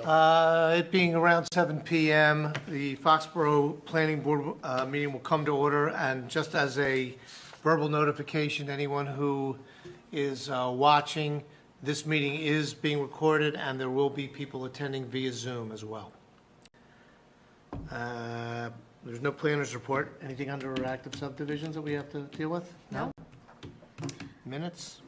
It being around 7 p.m., the Foxborough Planning Board meeting will come to order, and just as a verbal notification, anyone who is watching, this meeting is being recorded, and there will be people attending via Zoom as well. There's no planner's report. Anything under active subdivisions that we have to deal with? No? Minutes?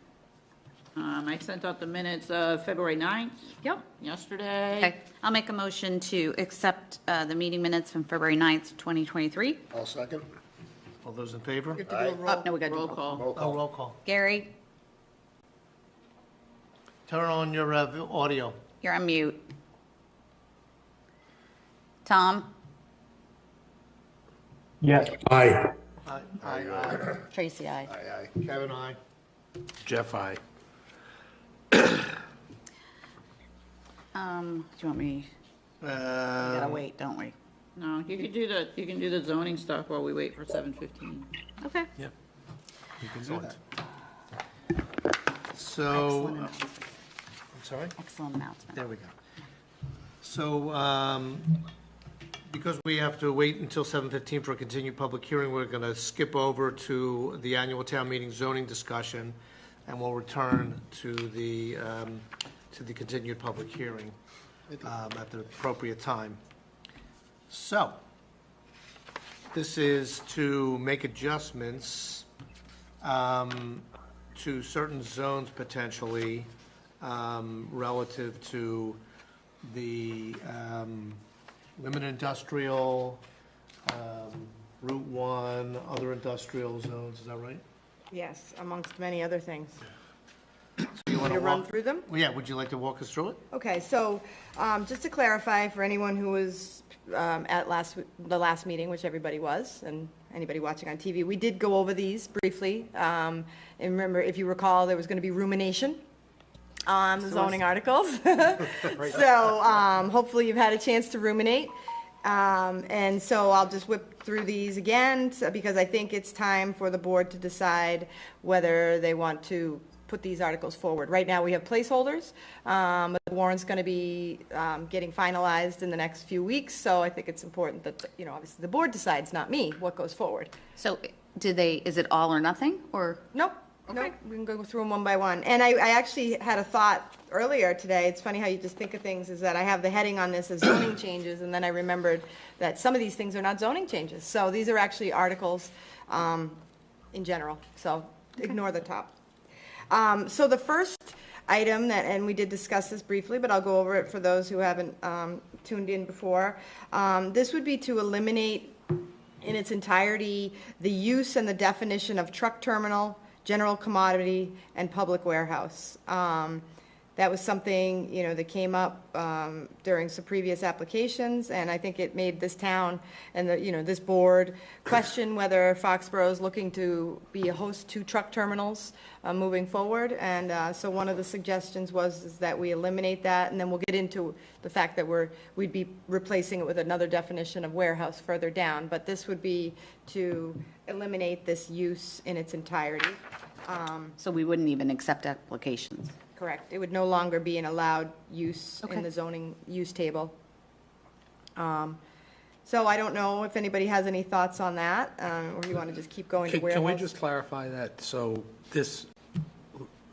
I sent out the minutes of February 9th. Yep. Yesterday. Okay, I'll make a motion to accept the meeting minutes from February 9th, 2023. I'll second. All those in favor? Oh, no, we got to do Roll call. Oh, roll call. Gary, Turn on your audio. you're on mute. Tom, Yes. Aye. Aye. Tracy, I. Aye. Kevin, aye. Jeff, aye. Do you want me? We gotta wait, don't we? No, you can do the zoning stuff while we wait for 7:15. Okay. Yep. You can do that. So, Excellent. I'm sorry? Excellent announcement. There we go. So, because we have to wait until 7:15 for a continued public hearing, we're going to skip over to the annual town meeting zoning discussion, and we'll return to the continued public hearing at the appropriate time. So, this is to make adjustments to certain zones potentially relative to the limited industrial, Route 1, other industrial zones, is that right? Yes, amongst many other things. You Want to run through them? Well, yeah, would you like to walk us through it? Okay, so just to clarify for anyone who was at the last meeting, which everybody was, and anybody watching on TV, we did go over these briefly. And remember, if you recall, there was going to be rumination on the zoning articles. So hopefully you've had a chance to ruminate. And so I'll just whip through these again because I think it's time for the board to decide whether they want to put these articles forward. Right now we have placeholders. But the warrant's going to be getting finalized in the next few weeks. So I think it's important that, obviously the board decides, not me, what goes forward. So is it all or nothing, or? Nope. Nope, we can go through them one by one. And I actually had a thought earlier today. It's funny how you just think of things, is that I have the heading on this as zoning changes, and then I remembered that some of these things are not zoning changes. So these are actually articles in general. So ignore the top. So the first item and we did discuss this briefly, but I'll go over it for those who haven't tuned in before. This would be to eliminate in its entirety the use and the definition of truck terminal, general commodity, and public warehouse. That was something, that came up during some previous applications, and I think it made this town and this board question whether Foxborough is looking to be a host to truck terminals moving forward. And so one of the suggestions is that we eliminate that, and then we'll get into the fact that we'd be replacing it with another definition of warehouse further down. But this would be to eliminate this use in its entirety. So we wouldn't even accept applications? Correct. It would no longer be an allowed use in the zoning use table. So I don't know if anybody has any thoughts on that, or you want to just keep going to warehouse. Can we just clarify that? So this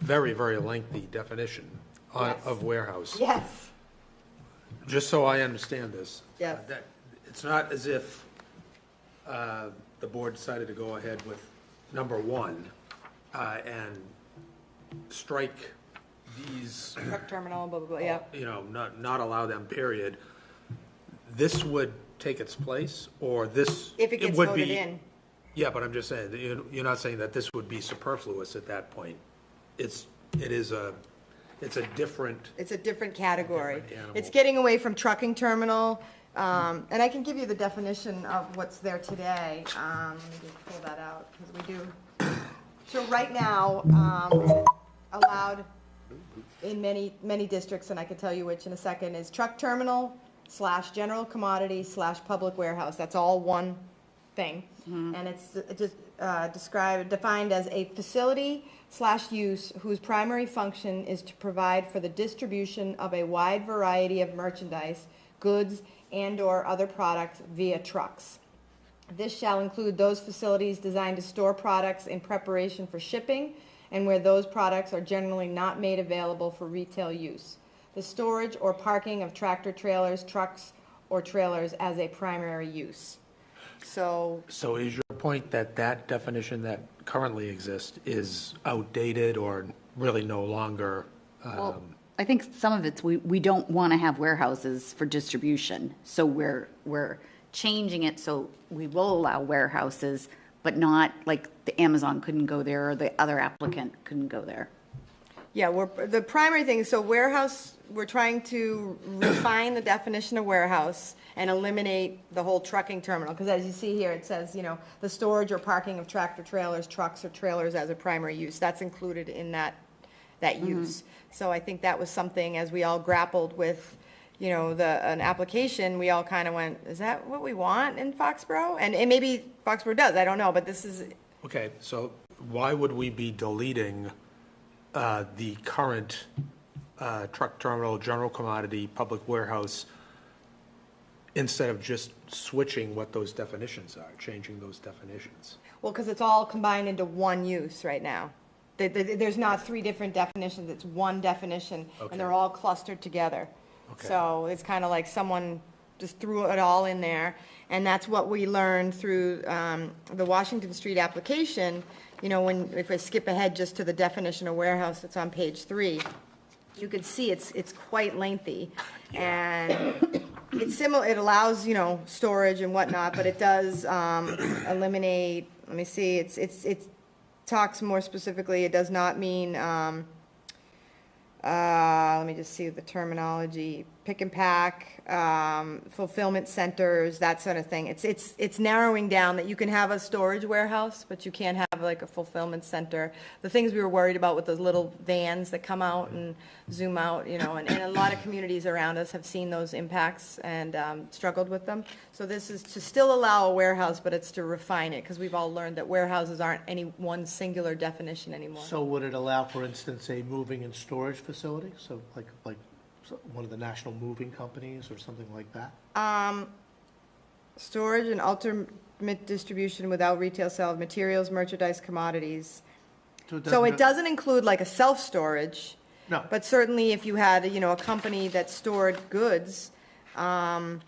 very, very lengthy definition of warehouse. Yes. Just so I understand this. Yes. It's not as if the board decided to go ahead with number 1 and strike these, Truck terminal, blah, blah, blah, yeah. not allow them, period. This would take its place, or this? If it gets would voted be, in. Yeah, but I'm just saying, you're not saying that this would be superfluous at that point. It's a different. It's a different category. Different animal. It's getting away from trucking terminal, and I can give you the definition of what's there today. Let me just pull that out, because we do. So right now, allowed in many districts, and I can tell you which in a second, is truck terminal / general commodity / public warehouse. That's all one thing. And it's just defined as a facility /use whose primary function is to provide for the distribution of a wide variety of merchandise, goods, and/or other products via trucks. This shall include those facilities designed to store products in preparation for shipping and where those products are generally not made available for retail use. The storage or parking of tractor trailers, trucks, or trailers as a primary use. So is your point that that definition that currently exists is outdated or really no longer? Well, I think some of it's, we don't want to have warehouses for distribution. So we're changing it so we will allow warehouses, but not like the Amazon couldn't go there or the other applicant couldn't go there. yeah, the primary thing, so warehouse, we're trying to refine the definition of warehouse and eliminate the whole trucking terminal. Because as you see here, it says, the storage or parking of tractor trailers, trucks, or trailers as a primary use. That's included in that use. So I think that was something, as we all grappled with, an application, we all kind of went, is that what we want in Foxborough? And maybe Foxborough does, I don't know, but this is, Okay, so why would we be deleting the current truck terminal, general commodity, public warehouse, instead of just switching what those definitions are, changing those definitions? well, because it's all combined into one use right now. There's not three different definitions, it's one definition, Okay. and they're all clustered together. Okay. So it's kind of like someone just threw it all in there, and that's what we learned through the Washington Street application. If I skip ahead just to the definition of warehouse that's on page 3, you can see it's quite lengthy, and it's similar, it allows, storage and whatnot, but it does eliminate, let me see, it talks more specifically, it does not mean, let me just see the terminology, pick and pack, fulfillment centers, that sort of thing. It's narrowing down that you can have a storage warehouse, but you can't have like a fulfillment center. The things we were worried about with those little vans that come out and zoom out, and a lot of communities around us have seen those impacts and struggled with them. So this is to still allow a warehouse, but it's to refine it, because we've all learned that warehouses aren't any one singular definition anymore. So would it allow, for instance, a moving and storage facility? So like one of the national moving companies or something like that? Storage and ultimate distribution without retail sale of materials, merchandise, commodities. So it doesn't include like a self-storage. No. But certainly if you had, a company that stored goods, Let's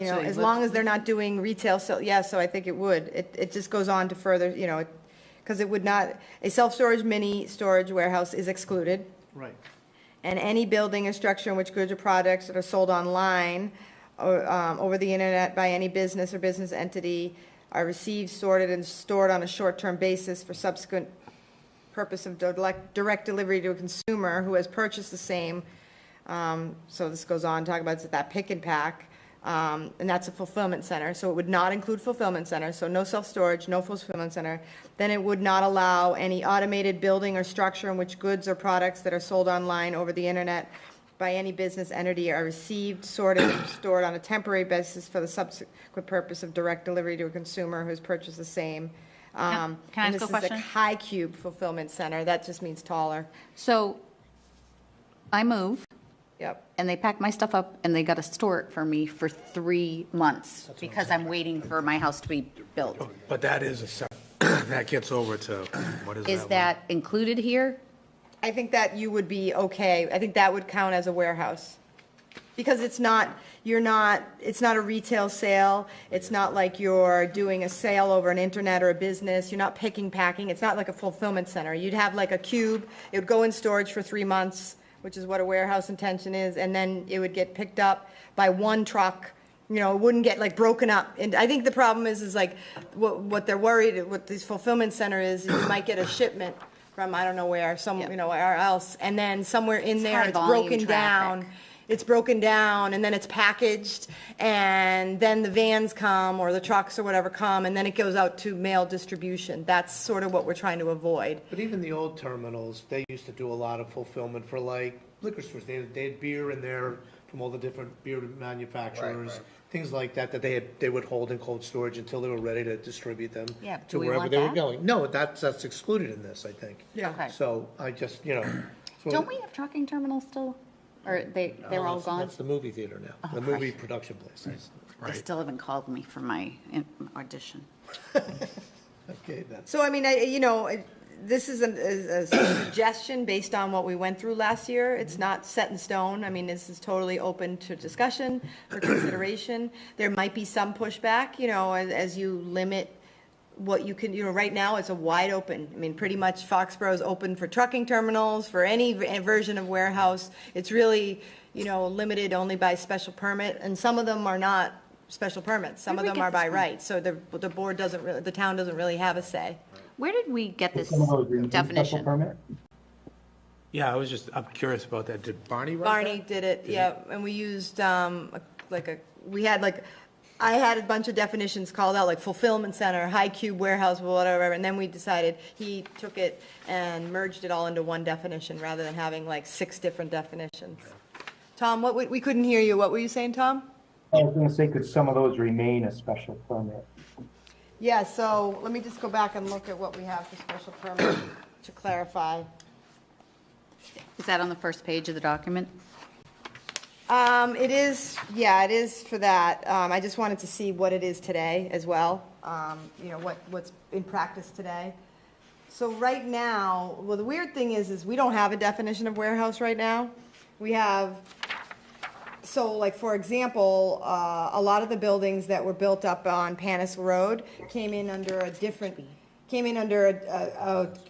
say, as long as they're not doing retail sale, yeah, so I think it would. It just goes on to further, because it would not, a self-storage mini storage warehouse is excluded. Right. And any building or structure in which goods or products that are sold online or over the internet by any business or business entity are received, sorted, and stored on a short-term basis for subsequent purpose of direct delivery to a consumer who has purchased the same. So this goes on to talk about that pick and pack. And that's a fulfillment center, so it would not include fulfillment center, so no self-storage, no fulfillment center. Then it would not allow any automated building or structure in which goods or products that are sold online over the internet by any business entity are received, sorted, and stored on a temporary basis for the subsequent purpose of direct delivery to a consumer who has purchased the same. Can I And ask a this is question? a high cube fulfillment center, that just means taller. So I move, Yep. and they pack my stuff up, and they got to store it for me for 3 months because I'm waiting for my house to be built. But that is that gets over to, what is that? Is that included here? I think that you would be okay. I think that would count as a warehouse. Because it's not a retail sale. It's not like you're doing a sale over an internet or a business. You're not picking, packing. It's not like a fulfillment center. You'd have like a cube. It would go in storage for 3 months, which is what a warehouse intention is, and then it would get picked up by one truck. It wouldn't get like broken up. And I think the problem is like what they're worried, what this fulfillment center is you might get a shipment from I don't know where, where else, and then somewhere in there high it's volume broken down. traffic. It's broken down, and then it's packaged, and then the vans come, or the trucks or whatever come, and then it goes out to mail distribution. That's sort of what we're trying to avoid. But even the old terminals, they used to do a lot of fulfillment for like liquor stores. They had beer in their from all the different beer manufacturers, Right. things like that, that they would hold in cold storage until they were ready to distribute them Yeah, to do we wherever want they were that? going. No, that's excluded in this, I think. Yeah. Okay. So I just, you know. so- Don't we have trucking terminals still? Or they're No, all that's- gone? That's the movie theater now, Oh, the movie right. production place. They still haven't called me for my audition. Okay, then. So, I mean, this is a suggestion based on what we went through last year. It's not set in stone. I mean, this is totally open to discussion, for consideration. There might be some pushback, as you limit what you can, right now it's a wide open. I mean, pretty much Foxborough is open for trucking terminals, for any version of warehouse. It's really, limited only by special permit, and some of them are not special permits. Some Where'd of we them get are by this from? right, so the board doesn't really, the town doesn't really have a say. Where did we get this Some of those remain special definition? permit? Yeah, I'm curious about that. Did Barney write Barney that? did it, yeah, and we used, I had a bunch of definitions called out, like fulfillment center, high cube warehouse, whatever, and then we decided, he took it and merged it all into one definition, rather than having like 6 different definitions. Tom, we couldn't hear you, what were you saying, Tom? I was gonna say, could some of those remain a special permit? Yeah, so let me just go back and look at what we have for special permit to clarify. Is that on the first page of the document? It is, yeah, it is for that. I just wanted to see what it is today as well, what's in practice today. So right now, well, the weird thing is we don't have a definition of warehouse right now. We have, so like, for example, a lot of the buildings that were built up on Panis Road came in under a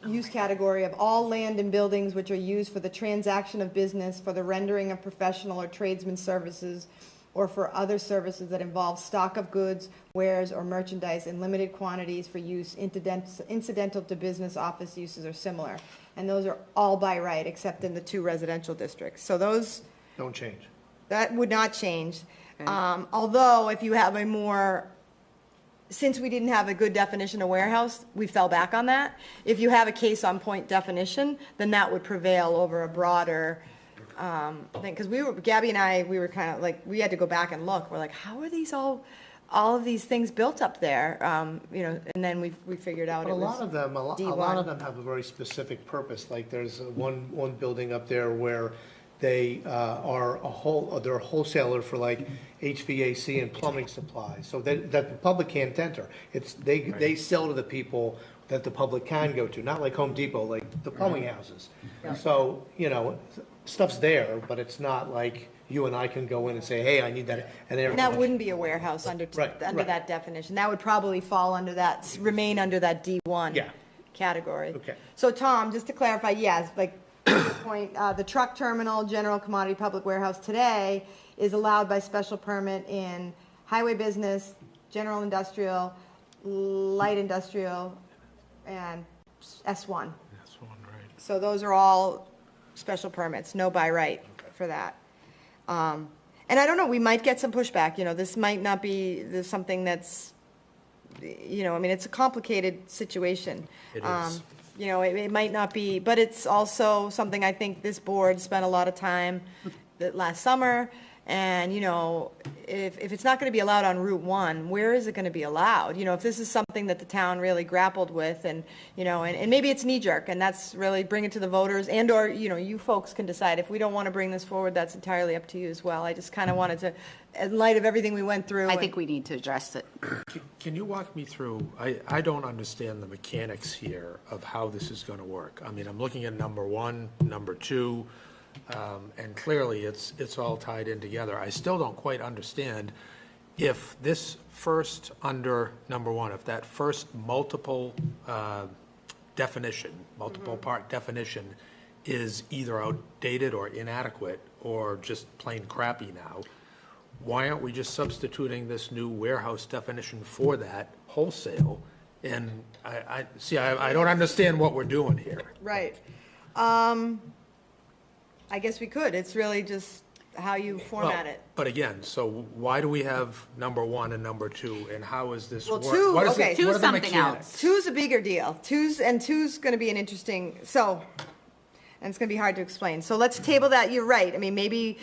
use category of all land and buildings which are used for the transaction of business, for the rendering of professional or tradesman services, or for other services that involve stock of goods, wares, or merchandise in limited quantities for use incidental to business, office uses, or similar. And those are all by right, except in the 2 residential districts. So those, Don't change. that would not change. Although, if you have a more, since we didn't have a good definition of warehouse, we fell back on that. If you have a case-on-point definition, then that would prevail over a broader thing. Because Gabby and I, we were kind of like, we had to go back and look. We're like, how are these all of these things built up there? And then we figured out But it a was lot of them, a lot D1. of them have a very specific purpose. Like there's one building up there where they they're a wholesaler for like HVAC and plumbing supplies. So that the public can't enter. They sell to the people that the public can go to, not like Home Depot, like the plumbing houses. So, stuff's there, but it's not like you and I can go in and say, hey, I need that. And that wouldn't be a warehouse under Right. that definition. That would probably fall under that, remain under that D1 Yeah. category. Okay. So Tom, just to clarify, yes, like, to your point, the truck terminal, general commodity public warehouse today is allowed by special permit in highway business, general industrial, light industrial, and S1. That's one, right. So those are all special permits, no by right for that. And I don't know, we might get some pushback, this might not be something that's, it's a complicated situation. It is. It might not be, but it's also something I think this board spent a lot of time last summer. And, if it's not going to be allowed on Route 1, where is it going to be allowed? If this is something that the town really grappled with and, and maybe it's knee jerk and that's really bring it to the voters or, you folks can decide. If we don't want to bring this forward, that's entirely up to you as well. I just kind of wanted to, in light of everything we went through. I think we need to address it. Can you walk me through, I don't understand the mechanics here of how this is going to work. I mean, I'm looking at number 1, number 2, and clearly it's all tied in together. I still don't quite understand if this first under number 1, if that first multiple definition, multiple part definition is either outdated or inadequate or just plain crappy now. Why aren't we just substituting this new warehouse definition for that wholesale? And I don't understand what we're doing here. Right. I guess we could. It's really just how you format it. But again, so why do we have number 1 and number 2, and how is this Well, work? 2, What is okay. it- 2 what are the something mechanics? else. 2's a bigger deal. 2's going to be an interesting, so and it's gonna be hard to explain. So let's table that, you're right. I mean, maybe,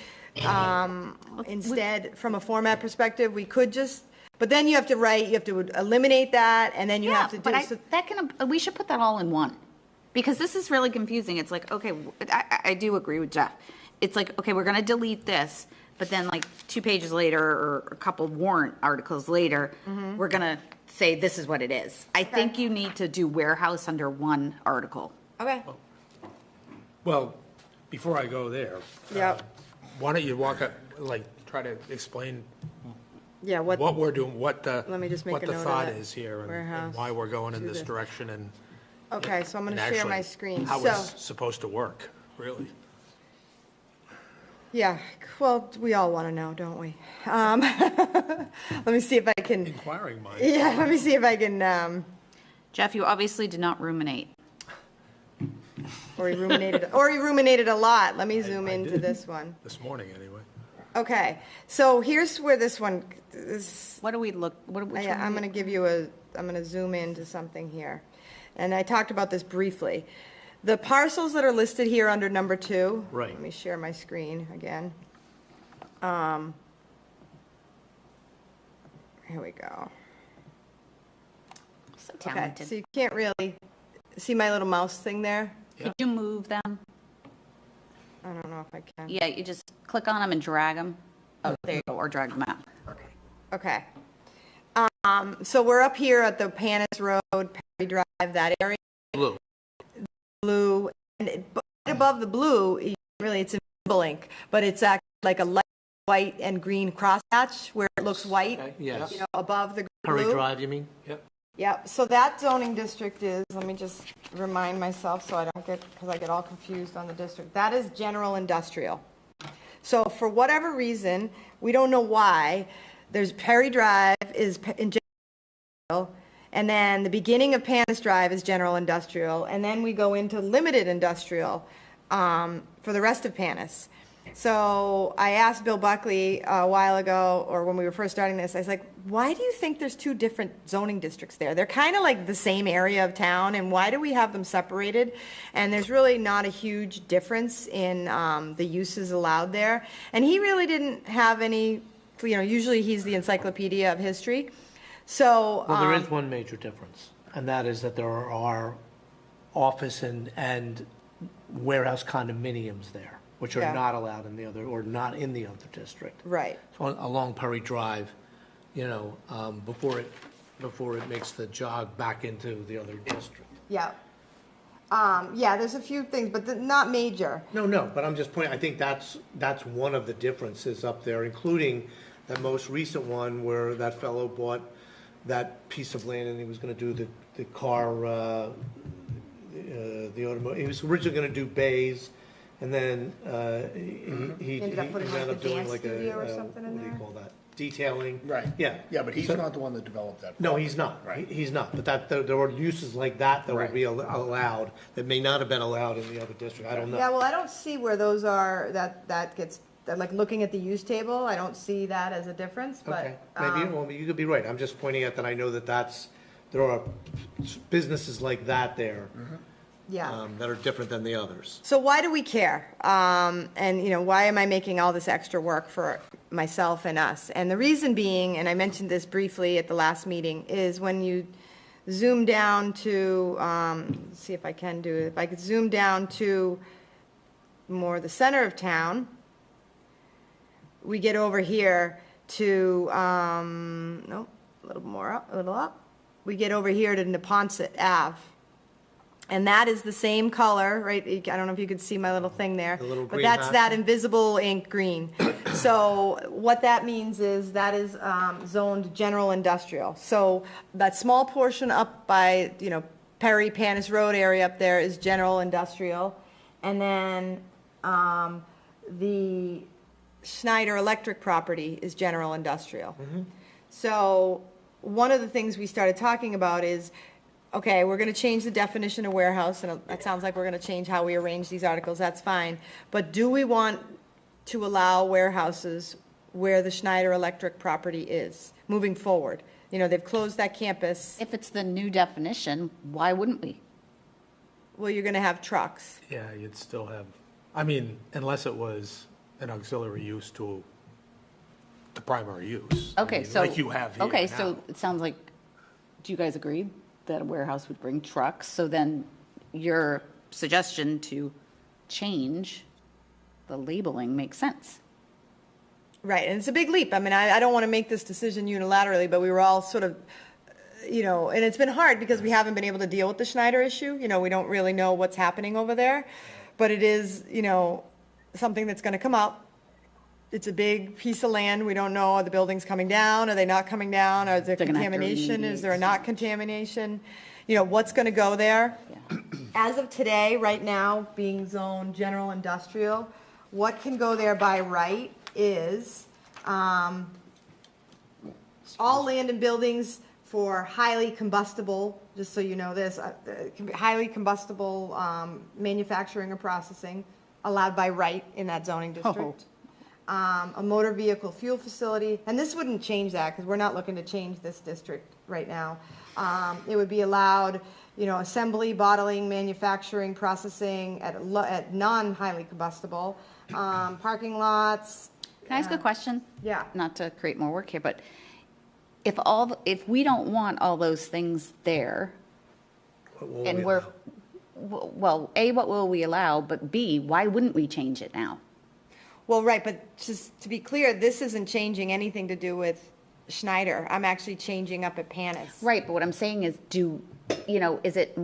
instead, from a format perspective, we could just, but then you have to write, you have to eliminate that, and then you Yeah, have to do. but so- we should put that all in one, because this is really confusing. It's like, okay, I do agree with Jeff. It's like, okay, we're gonna delete this, but then like 2 pages later, or a couple warrant articles later, we're gonna say this is what it is. I think you need to do warehouse under one article. Okay, Well, before I go there. Yep. Why don't you walk up, like, try to explain yeah, what we're doing, what Let me just make what a the note of thought that. is here, and Warehouse why we're going in to this the- direction, and. okay, so I'm gonna and share my actually screen. How So, it's supposed to work, really. yeah, well, we all wanna know, don't we? Let me see if I can, Inquiring minds. yeah, let me see if I can, Jeff, you obviously did not ruminate. or he ruminated a lot. Let me zoom I into did. this one. This morning, anyway. Okay, so here's where this one, What do we look, which one? I'm gonna give you I'm gonna zoom into something here. And I talked about this briefly. The parcels that are listed here under number 2. Right. Let me share my screen again. Here we go. So Okay, talented. so you can't really see my little mouse thing there? Could you move them? I don't know if I can. Yeah, you just click on them and drag them. Oh, there you go, or drag them out. Okay. So we're up here at the Panis Road, Perry Drive, that area. Blue. Blue, and right above the blue, really, it's invisible ink, but it's actually like a light white and green crosshatch where it looks white, Yes. you know, above the Perry blue. Drive, you mean? Yep. Yep, so that zoning district is, let me just remind myself so I don't get, because I get all confused on the district. That is general industrial. So for whatever reason, we don't know why, there's Perry Drive is in general, and then the beginning of Panis Drive is general industrial, and then we go into limited industrial for the rest of Panis. So I asked Bill Buckley a while ago, or when we were first starting this, I was like, why do you think there's 2 different zoning districts there? They're kind of like the same area of town, and why do we have them separated? And there's really not a huge difference in the uses allowed there. And he really didn't have any, you know, usually he's the encyclopedia of history. So, Well, there is one major difference, and that is that there are office and warehouse condominiums there, which Yeah. are not allowed in the other, or not in the other district. right. So along Perry Drive, you know, before it makes the jog back into the other district. Yeah. Yeah, there's a few things, but not major. No, but I'm just pointing, I think that's one of the differences up there, including that most recent one where that fellow bought that piece of land and he was gonna do the car, the automotive, he was originally gonna do bays, and then, he Ended up putting ended like up a doing dance like a, studio or something in what do you there? call that? Detailing. Right. Yeah. Yeah, but he's So- not the one that developed that. No, he's not. Right. He's not. But that, there are uses like that that would Right. be allowed, that may not have been allowed in the other district. I don't Yeah, know. well, I don't see where those are, that gets, like, looking at the use table, I don't see that as a difference, but. Okay, maybe, well, you could be right. I'm just pointing out that I know that there are businesses like that there. Yeah. That are different than the others. So why do we care? And, you know, why am I making all this extra work for myself and us? And the reason being, and I mentioned this briefly at the last meeting, is when you zoom down to, let's see if I can do it, if I could zoom down to more the center of town, we get over here to, nope, a little more up, a little up. We get over here to Neponset Ave. And that is the same color, right? I don't know if you could see my little thing there. The little But green that's hat. that invisible ink green. So what that means is that is zoned general industrial. So that small portion up by, you know, Perry, Panis Road area up there is general industrial. And then the Schneider Electric property is general industrial. So one of the things we started talking about is, okay, we're going to change the definition of warehouse, and that sounds like we're going to change how we arrange these articles, that's fine. But do we want to allow warehouses where the Schneider Electric property is, moving forward? You know, they've closed that campus. If it's the new definition, why wouldn't we? well, you're gonna have trucks. Yeah, you'd still have, I mean, unless it was an auxiliary use to the primary use. I Okay, mean, so. like you have here Okay, now. so it sounds like, do you guys agree that a warehouse would bring trucks? So then your suggestion to change the labeling makes sense. Right, and it's a big leap. I mean, I don't want to make this decision unilaterally, but we were all sort of, and it's been hard because we haven't been able to deal with the Schneider issue. We don't really know what's happening over there. But it is, something that's going to come up. It's a big piece of land. We don't know, are the buildings coming down? Are they not coming down? Is there They're gonna have to contamination? Is there remediate. not contamination? What's going to go there? As of today, right now, being zoned general industrial, what can go there by right is all land and buildings for highly combustible, just so you know this, highly combustible manufacturing or processing allowed by right in that zoning district. A motor vehicle fuel facility, and this wouldn't change that because we're not looking to change this district right now. It would be allowed, assembly, bottling, manufacturing, processing at non-highly combustible, parking lots. Can I ask a question? Yeah. Not to create more work here, but if we don't want all those things there, and we're, well, A, what will we allow, but B, why wouldn't we change it now? Well, right, but just to be clear, this isn't changing anything to do with Schneider. I'm actually changing up at Panis. Right, but what I'm saying is is it,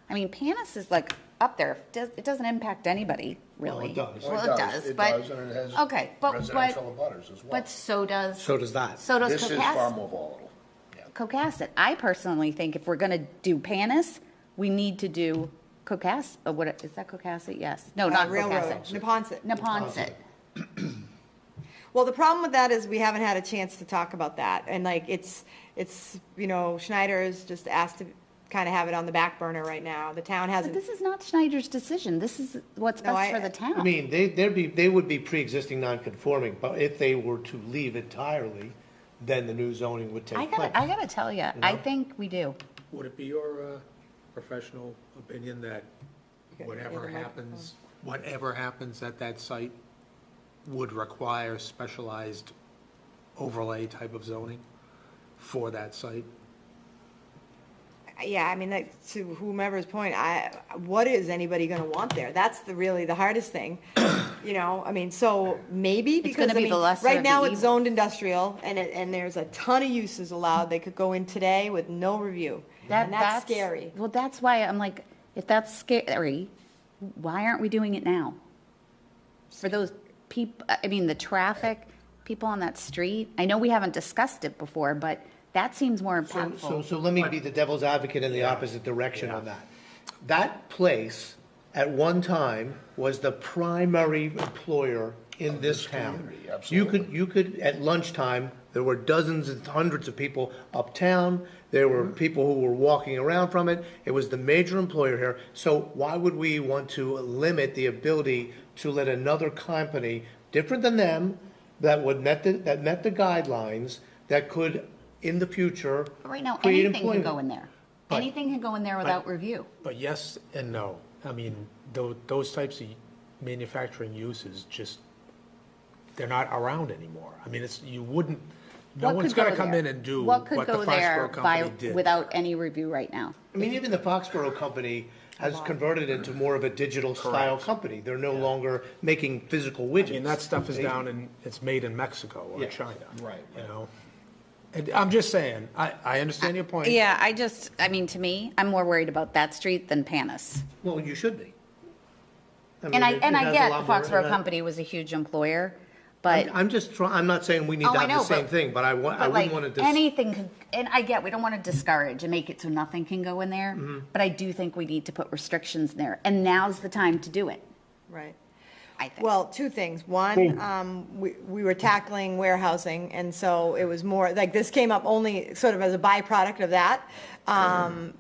I mean, Panis is like up there. It doesn't impact anybody, really. Well, it does. Well, it does, but, and it has okay, but residential abutters as well. but so does that. so does This is far Cohasset. more volatile. Yeah. Cohasset. I personally think if we're going to do Panis, we need to do Cohasset. What is that? Cohasset? Yes. No, not Railroad, Cohasset. Neponset. Neponset. Well, the problem with that is we haven't had a chance to talk about that. And like, it's Schneider's just asked to kind of have it on the back burner right now. The town But hasn't. this is not Schneider's decision. This is what's No, best for I the town. I mean, they would be pre-existing non-conforming, but if they were to leave entirely, then the new zoning would take place. I gotta tell you, I think we do. Would it be your professional opinion that whatever happens at that site would require specialized overlay type of zoning for that site? Yeah, I mean, to whomever's point, what is anybody going to want there? That's really the hardest thing, I mean, so maybe because gonna be the lesser right of now the it's evil. zoned industrial and there's a ton of uses allowed. They could go in today with no review, and that's scary. Well, that's why I'm like, if that's scary, why aren't we doing it now? For those people, I mean, the traffic, people on that street. I know we haven't discussed it before, but that seems more impactful. So let me be the devil's advocate in the opposite direction on that. That place, at one time, was the primary employer in this town. community, absolutely. You could, at lunchtime, there were dozens and hundreds of people uptown, there were people who were walking around from it, it was the major employer here, so why would we want to limit the ability to let another company, different than them, that met the guidelines, that could, in the future, But right now, create anything can employment? go in there. But- Anything can go in there without review. But yes and no. I mean, those types of manufacturing uses just, they're not around anymore. I mean, no What one's could going go to come there? in and do What what could the go there Foxborough company did. without any review right now? I mean, even the Foxborough company has converted into more of a digital style Correct. company. They're no longer making physical widgets. I mean, that stuff is They- down in, it's made in Mexico or Yeah. China. Right, You know? And I'm just saying, I understand your point. Yeah, I mean, to me, I'm more worried about that street than Panis. Well, you should be. And mean, I it get has a the lot more- Foxborough company was a huge employer, but. I'm just I'm not saying we need Oh, to I have know, the same but- thing, but I But wouldn't like want to anything could, and I get, we don't want to discourage and make it so nothing can go in there, Mm-hmm. but I do think we need to put restrictions in there, and now's the time to do it, Right. I think. Well, two things. One, we were tackling warehousing, and so it was more, like, this came up only sort of as a byproduct of that.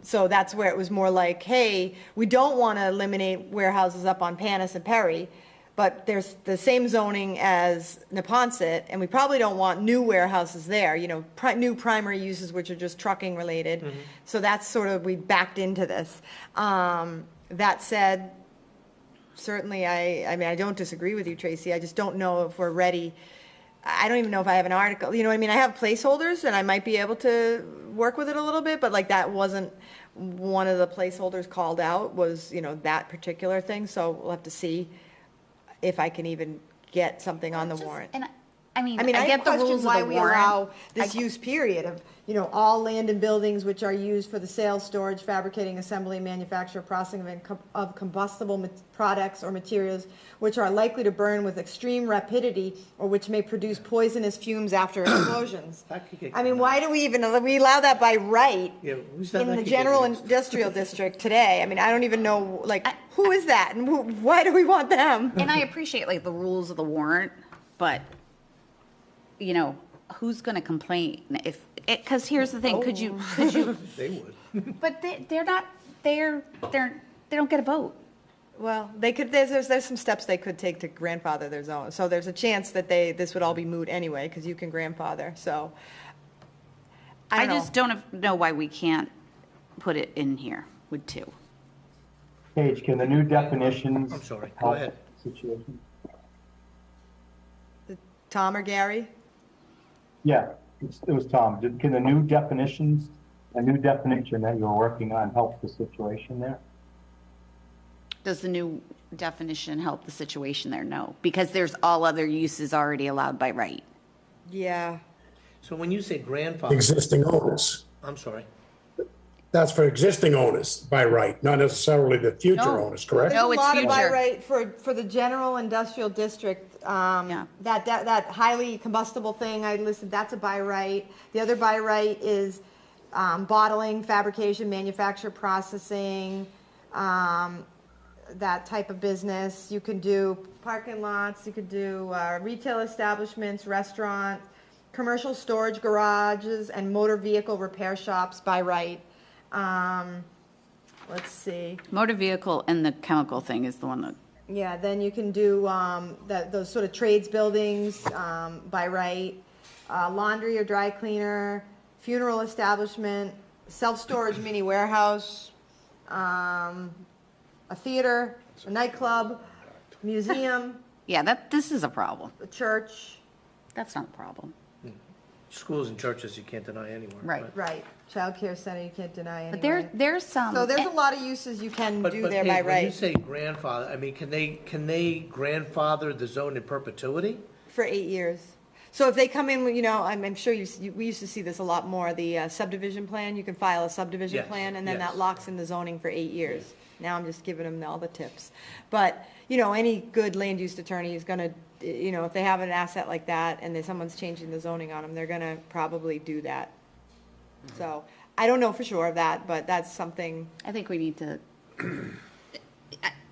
So that's where it was more like, hey, we don't want to eliminate warehouses up on Panis and Perry, but there's the same zoning as Neponset, and we probably don't want new warehouses there, new primary uses which are just trucking related. So that's sort of, we backed into this. That said, certainly, I mean, I don't disagree with you, Tracy. I just don't know if we're ready. I don't even know if I have an article, you know what I mean? I have placeholders and I might be able to work with it a little bit, but like that wasn't one of the placeholders called out was, you know, that particular thing. So we'll have to see if I can even get something on the warrant. And I mean, I I get the question rules of why the we warrant. allow this use period of, you know, all land and buildings which are used for the sale, storage, fabricating, assembly, manufacture, processing of combustible products or materials which are likely to burn with extreme rapidity or which may produce poisonous fumes after explosions. That could get- I mean, why do we we allow that by right Yeah, who's that? in That the could get general used. industrial district today? I mean, I don't even know, like, who is that and why do we want them? And I appreciate like the rules of the warrant, but, you know, who's going to complain if, because here's the thing, could you, They would. but they're not, they don't get a vote. Well, they could, there's some steps they could take to grandfather their zone. So there's a chance that this would all be moot anyway, because you can grandfather, so. I don't know. just don't know why we can't put it in here with two. Paige, can the new definitions I'm sorry, go help ahead. the situation? Tom or Gary? Yeah, it was Tom. Can the new definitions, a new definition that you're working on help the situation there? Does the new definition help the situation there? No, because there's all other uses already allowed by right. Yeah. So when you say grandfather, Existing owners. I'm sorry. That's for existing owners by right, not necessarily the future No. owners, correct? No, There's it's a lot of by future. right for the general industrial district, Yeah. that highly combustible thing I listed, that's a by right. The other by right is bottling, fabrication, manufacture, processing, that type of business. You can do parking lots, you could do retail establishments, restaurants, commercial storage garages, and motor vehicle repair shops by right. Let's see. Motor vehicle and the chemical thing is the one that, Yeah, then you can do those sort of trades buildings by right, laundry or dry cleaner, funeral establishment, self-storage mini warehouse, a theater, a nightclub, museum, yeah, this is a problem. a church, That's not a problem. Schools and churches you can't deny anywhere. Right. right, childcare center, you can't deny But anyway. there's some. So there's a lot of uses you can But, do but there Paige, by when you right say grandfather, I mean, can they grandfather the zone in perpetuity? for 8 years. So if they come in, you know, I'm sure we used to see this a lot more, the subdivision plan, you can file a subdivision Yes, plan, and then yes. that locks in the zoning for 8 years. Now I'm just giving them all the tips. But, you know, any good land use attorney is gonna, you know, if they have an asset like that and then someone's changing the zoning on them, they're gonna probably do that. So, I don't know for sure of that, but that's something, I think we need to,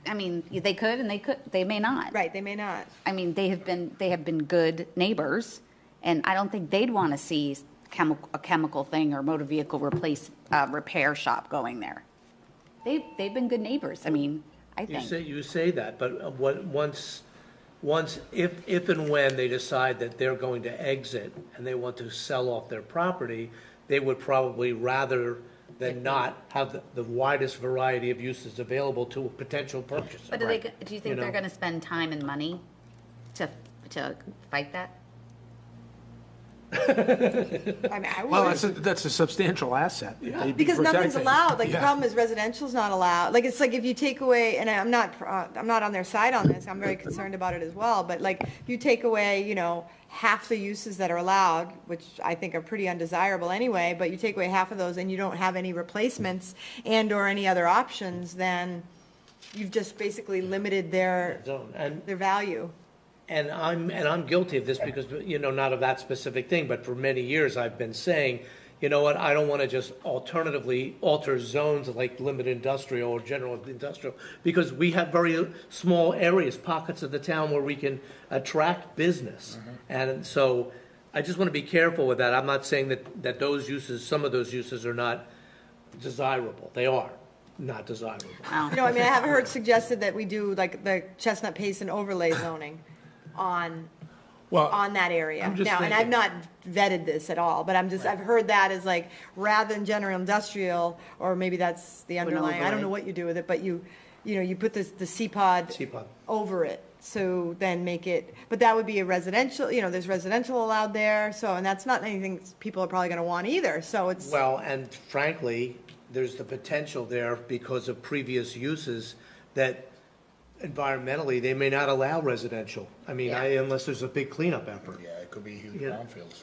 I mean, they could and they may not. right, they may not. I mean, they have been good neighbors, and I don't think they'd want to see a chemical thing or motor vehicle repair shop going there. They've been good neighbors. I mean, I You think. say that, but once, if and when they decide that they're going to exit and they want to sell off their property, they would probably rather than not have the widest variety of uses available to a potential purchaser. But do you think You they're know. going to spend time and money to fight that? I mean, I Well, would. that's a substantial asset. They'd be Because nothing's protecting. allowed, like, the Yeah. problem is residential's not allowed, like, it's like if you take away, and I'm not on their side on this, I'm very concerned about it as well, but like, if you take away, you know, half the uses that are allowed, which I think are pretty undesirable anyway, but you take away half of those and you don't have any replacements and/or any other options, then you've just basically limited their Zone. And value. And I'm guilty of this because, you know, not of that specific thing, but for many years I've been saying, you know what, I don't want to just alternatively alter zones like limited industrial or general industrial, because we have very small areas, pockets of the town where we can attract business. And so I just want to be careful with that. I'm not saying that those uses, some of those uses are not desirable. They are not desirable. Wow. You know, I mean, I have heard suggested that we do like the Chestnut Payson overlay zoning on that area. I'm just Now, and I've thinking- not vetted this at all, but I've heard that as like, rather than general industrial, or maybe that's the underlying, I don't know overlay. what you do with it, but you put the C-pod C-pod. over it. So then make it, but that would be a residential, there's residential allowed there, so, and that's not anything people are probably gonna want either, so it's. Well, and frankly, there's the potential there because of previous uses that environmentally, they may not allow residential. I mean, unless there's a big cleanup effort. Yeah, it could be huge Yeah. brownfields.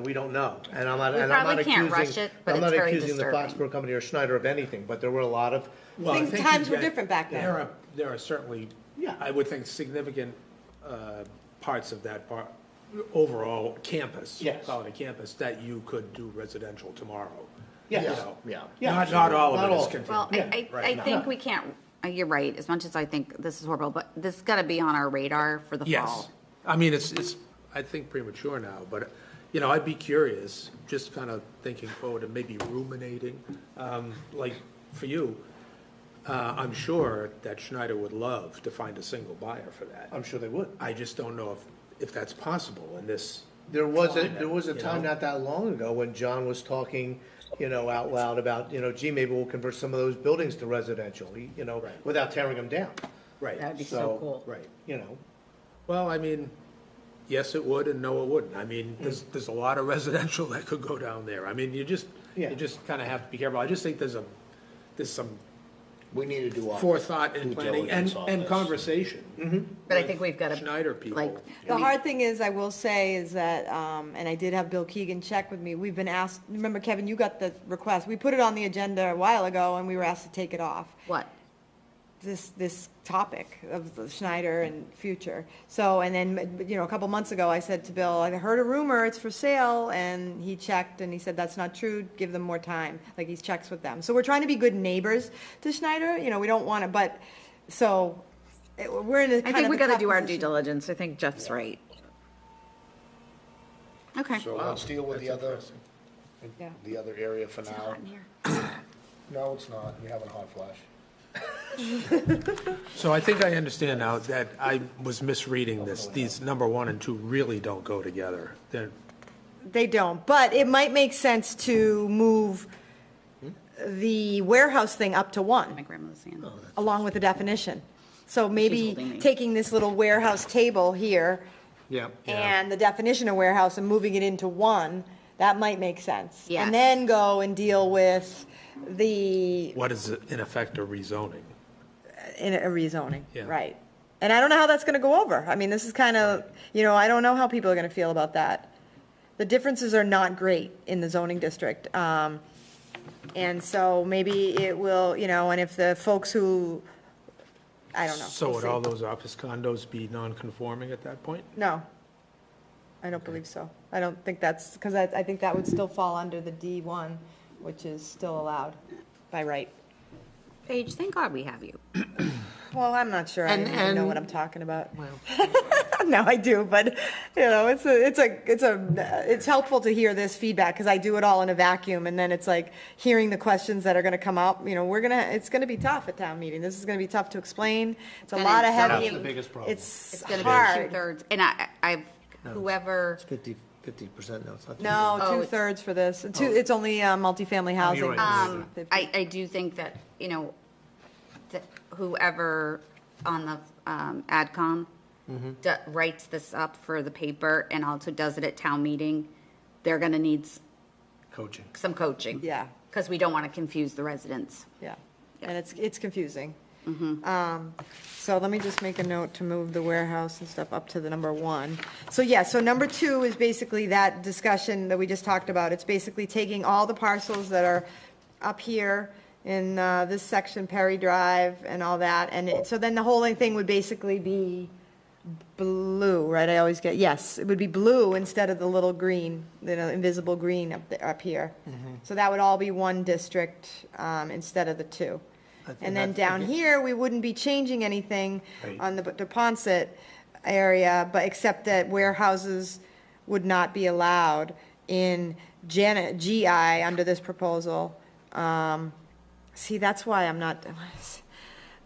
We don't know. And I'm not, We and I'm not probably can't rush accusing, it, but I'm it's not very accusing the disturbing. Foxborough company or Schneider of anything, but there were a lot of, Well, I Things- think times you were get- different back then. There are certainly, Yeah. I would think, significant parts of that overall campus. Yes. Call it a campus, that you could do residential tomorrow. Yes. You know, Yeah. Not all Not of it all. is continued. Well, I right. think we can't, you're right, as much as I think this is horrible, but this has got to be on our radar for the Yes. fall. I mean, it's, I think, premature now, but, I'd be curious, just kind of thinking forward and maybe ruminating, like, for you, I'm sure that Schneider would love to find a single buyer for that. I'm sure they would. I just don't know if that's possible in this. There was a climate, time not that long ago when John was talking, out loud about, gee, maybe we'll convert some of those buildings to residential, Right. without tearing them down. Right. That'd be so cool. Right. Well, I mean, yes, it would, and no, it wouldn't. I mean, there's a lot of residential that could go down there. I mean, you just kind of have to be careful. I just think there's some We need to do our. forethought and due planning diligence on and this. conversation. But I think we've got to, Schneider people. like, The hard thing is, I will say, is that, and I did have Bill Keegan check with me, we've been asked, remember, Kevin, you got the request, we put it on the agenda a while ago, and we were asked to take it off, what? this topic of the Schneider and future. So, and then, a couple months ago, I said to Bill, I heard a rumor, it's for sale, and he checked, and he said, that's not true, give them more time, like, he checks with them. So we're trying to be good neighbors to Schneider, we don't want to, but, so, we're in a I kind think of we a got to tough do our due position. diligence. I think Jeff's right. Okay. So let's deal with That's interesting. Yeah. the other area for now. Hot in here. No, it's not. You're having a hot flash. So I think I understand now that I was misreading this. These number 1 and 2 really don't go together. They don't, but it might make sense to move the warehouse thing up to My 1, grandmother's saying. along with the definition. So holding maybe me. taking this little warehouse table here Yeah. and the definition of warehouse and moving it into 1, that might make sense. Yes. And then go and deal with the, What is, in effect, a rezoning? in a rezoning, Yeah. right. And I don't know how that's gonna go over. I mean, this is kind of, I don't know how people are gonna feel about that. The differences are not great in the zoning district. And so maybe it will, and if the folks who, I don't know. So We'll would see. all those office condos be non-conforming at that point? No, I don't believe so. I don't think that's, because I think that would still fall under the D1, which is still allowed by right. Paige, thank God we have you. Well, I'm not sure I And- even know and- what I'm talking about. No, I do, but, it's helpful to hear this feedback, because I do it all in a vacuum, and then it's like hearing the questions that are gonna come up, it's gonna be tough at town meeting. This is gonna be tough to explain. It's a And lot of it's- heavy. That's the biggest problem. It's Going to be hard. 2/3. And I've, whoever, 50%, no, it's not. No, Oh, 2/3 for this. It's only multifamily housing. you're right. I do think that, that whoever on the AdCom writes this up for the paper and also does it at town meeting, they're going to need Coaching. some coaching. Yeah. Because we don't want to confuse the residents. Yeah, and it's confusing. So let me just make a note to move the warehouse and stuff up to the number 1. So yeah, so number 2 is basically that discussion that we just talked about. It's basically taking all the parcels that are up here in this section, Perry Drive and all that, and so then the whole thing would basically be blue, right? I always get, yes, it would be blue instead of the little green, invisible green up here. So that would all be 1 district instead of the 2. And then down here, we wouldn't be changing anything on the Deponsit area, but except that warehouses would not be allowed in GI under this proposal. See, that's why I'm not,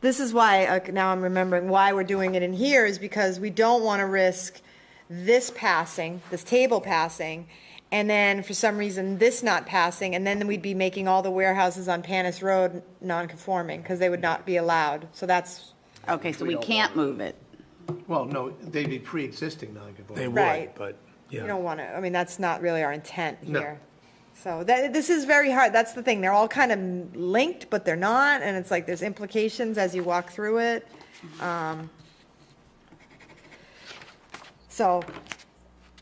this is why, now I'm remembering why we're doing it in here, is because we don't want to risk this passing, this table passing, and then for some reason this not passing, and then we'd be making all the warehouses on Panis Road non-conforming, because they would not be allowed, so that's, Okay, so we can't move it. Well, no, they'd be pre-existing They non-conforming. would, Right. but, you yeah. don't want to, I mean, that's not really our intent No. here. So this is very hard, that's the thing, they're all kind of linked, but they're not, and it's like there's implications as you walk through it. So,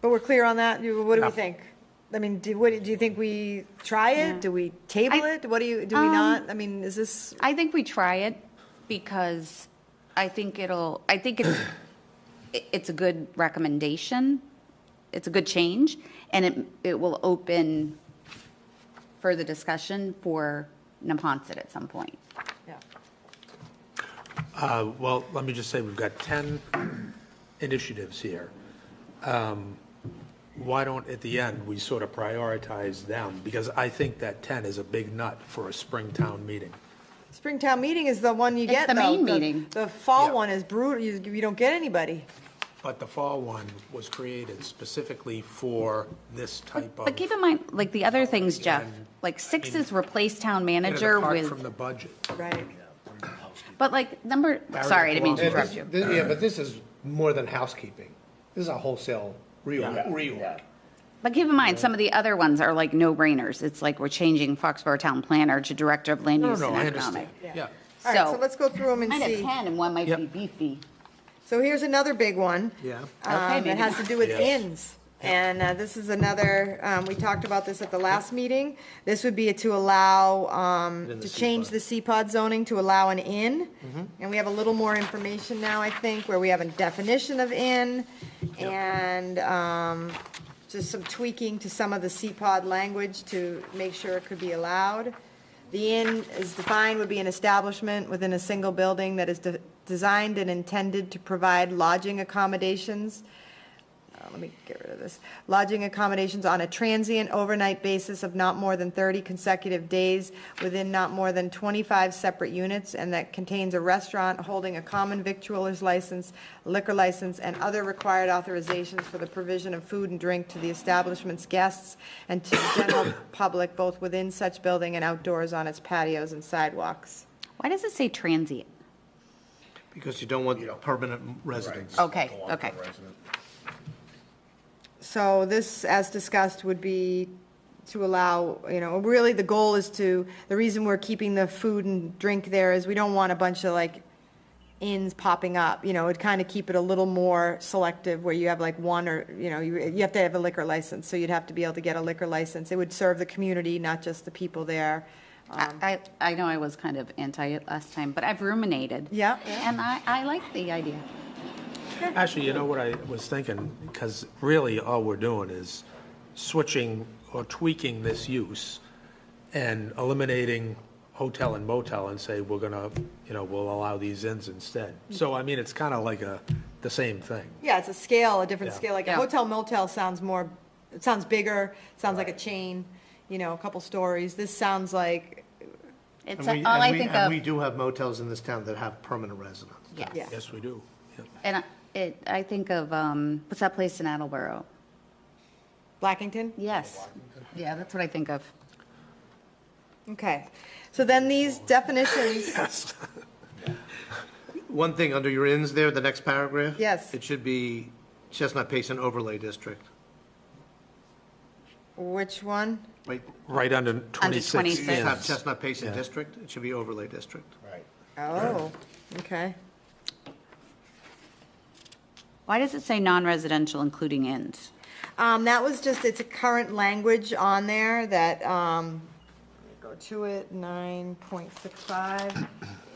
but we're clear on that, what do we Yeah. think? I mean, do you think we try it? Do we table it? What do we not? I mean, is this, I think we try it because I think it's a good recommendation. It's a good change, and it will open further discussion for Neponset at some point. yeah. Well, let me just say, we've got 10 initiatives here. Why don't, at the end, we sort of prioritize them? Because I think that 10 is a big nut for a Springtown meeting. Springtown meeting is the one you It's get, the though. main meeting. The fall Yeah. one is brutal, you don't get anybody. But the fall one was created specifically for this type of. But keep in mind, like the other things, Jeff, like 6 is replace town manager Apart from with, the budget. Right. but like sorry, I didn't mean to Barry, interrupt you. Yeah, but this is more than housekeeping. This is a wholesale reorg. But keep in mind, some of the other ones are like no-brainers. It's like we're changing Foxborough Town Planner to Director of Land No, Use no, and I Economic. understand, yeah. All right, so let's go through them and Kind of see. 10, and one might Yep. be beefy. So here's another big one. Yeah. Okay, That maybe has to do with Yes. inns. And this is another, we talked about this at the last meeting. This would be to allow, In the to change the CPOD zoning to allow an inn. And we have a little more information now, I think, where we have a definition of inn and just some tweaking to some of the CPOD language to make sure it could be allowed. The inn is defined would be an establishment within a single building that is designed and intended to provide lodging accommodations. Let me get rid of this. Lodging accommodations on a transient overnight basis of not more than 30 consecutive days within not more than 25 separate units, and that contains a restaurant holding a common victualer's license, liquor license, and other required authorizations for the provision of food and drink to the establishment's guests and to the general public, both within such building and outdoors on its patios and sidewalks. Why does it say transient? Because you don't want permanent residents. Okay, okay. So this, as discussed, would be to allow, really the goal is to, the reason we're keeping the food and drink there is we don't want a bunch of like inns popping up, it'd kind of keep it a little more selective where you have like one or, you have to have a liquor license, so you'd have to be able to get a liquor license. It would serve the community, not just the people there. I know I was kind of anti it last time, but I've ruminated. Yeah. And I like the idea. Actually, you know what I was thinking? Because really, all we're doing is switching or tweaking this use and eliminating hotel and motel and say, we're gonna, we'll allow these inns instead. So, I mean, it's kind of like the same thing. Yeah, it's a scale, a different Yeah. scale, like a Yeah. hotel motel sounds more, it sounds bigger, sounds like a chain, a couple stories. This sounds like, It's And we- all and I we- think And of. we do have motels in this town that have permanent residents. Yes. Yeah. Yes, we do. Yeah. And I think of, what's that place in Attleboro? Blackington? Yes. Yeah, that's what I think of. Okay, so then these definitions, Yes. One thing under your inns there, the next paragraph. Yes. It should be Chestnut Basin Overlay District. which one? Right, Right under 26 26. you just have inns. Chestnut Basin Yeah. District, it should be Overlay District. Right. Oh, okay. Why does it say non-residential including inns? That was just, it's a current language on there that, go to it, 9.65.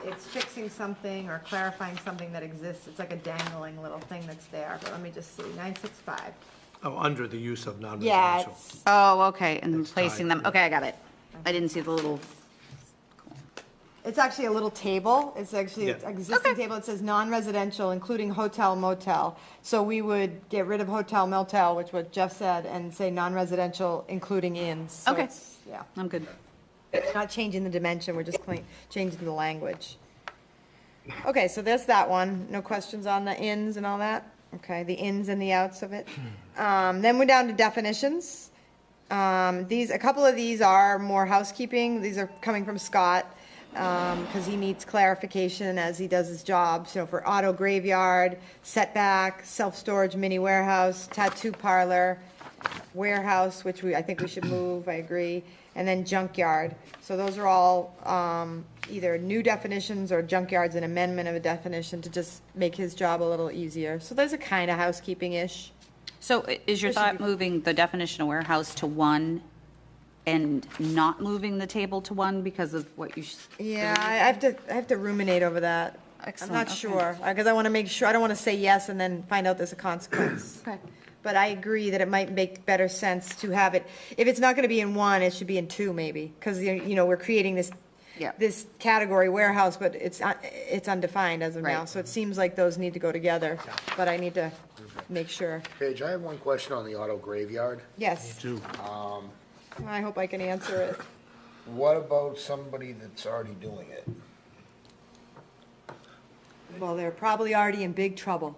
It's fixing something or clarifying something that exists. It's like a dangling little thing that's there, but let me just see, 965. Oh, under the use of Yeah, non-residential. it's, Oh, okay, and It's replacing tied, them. Okay, I got it. I didn't see the little, it's actually a little table. It's actually an Yeah. existing table. It says non-residential, including hotel motel. So we would get rid of hotel motel, which what Jeff said, and say non-residential, including inns. So Okay. it's- Yeah. I'm good. Not changing the dimension, we're just changing the language. Okay, so there's that one. No questions on the ins and all that? Okay, the ins and the outs of it. Then we're down to definitions. A couple of these are more housekeeping. These are coming from Scott, because he needs clarification as he does his job. So for auto graveyard, setback, self-storage mini warehouse, tattoo parlor, warehouse, which I think we should move, I agree, and then junkyard. So those are all, either new definitions or junkyard's an amendment of a definition to just make his job a little easier. So those are kind of housekeeping-ish. So is your thought moving the definition of warehouse to 1 and not moving the table to 1 because of what you? Yeah, I have to ruminate over that. Excellent, I'm not okay. sure, because I want to make sure, I don't want to say yes and then find out there's a consequence. Okay. But I agree that it might make better sense to have it, if it's not going to be in 1, it should be in 2 maybe, because, we're creating this, Yeah. this category warehouse, but it's undefined as of now, Right. so it seems like those need to go together, but I need to make sure. Paige, I have one question on the auto graveyard. Yes, Do, I hope I can answer it. What about somebody that's already doing it? Well, they're probably already in big trouble.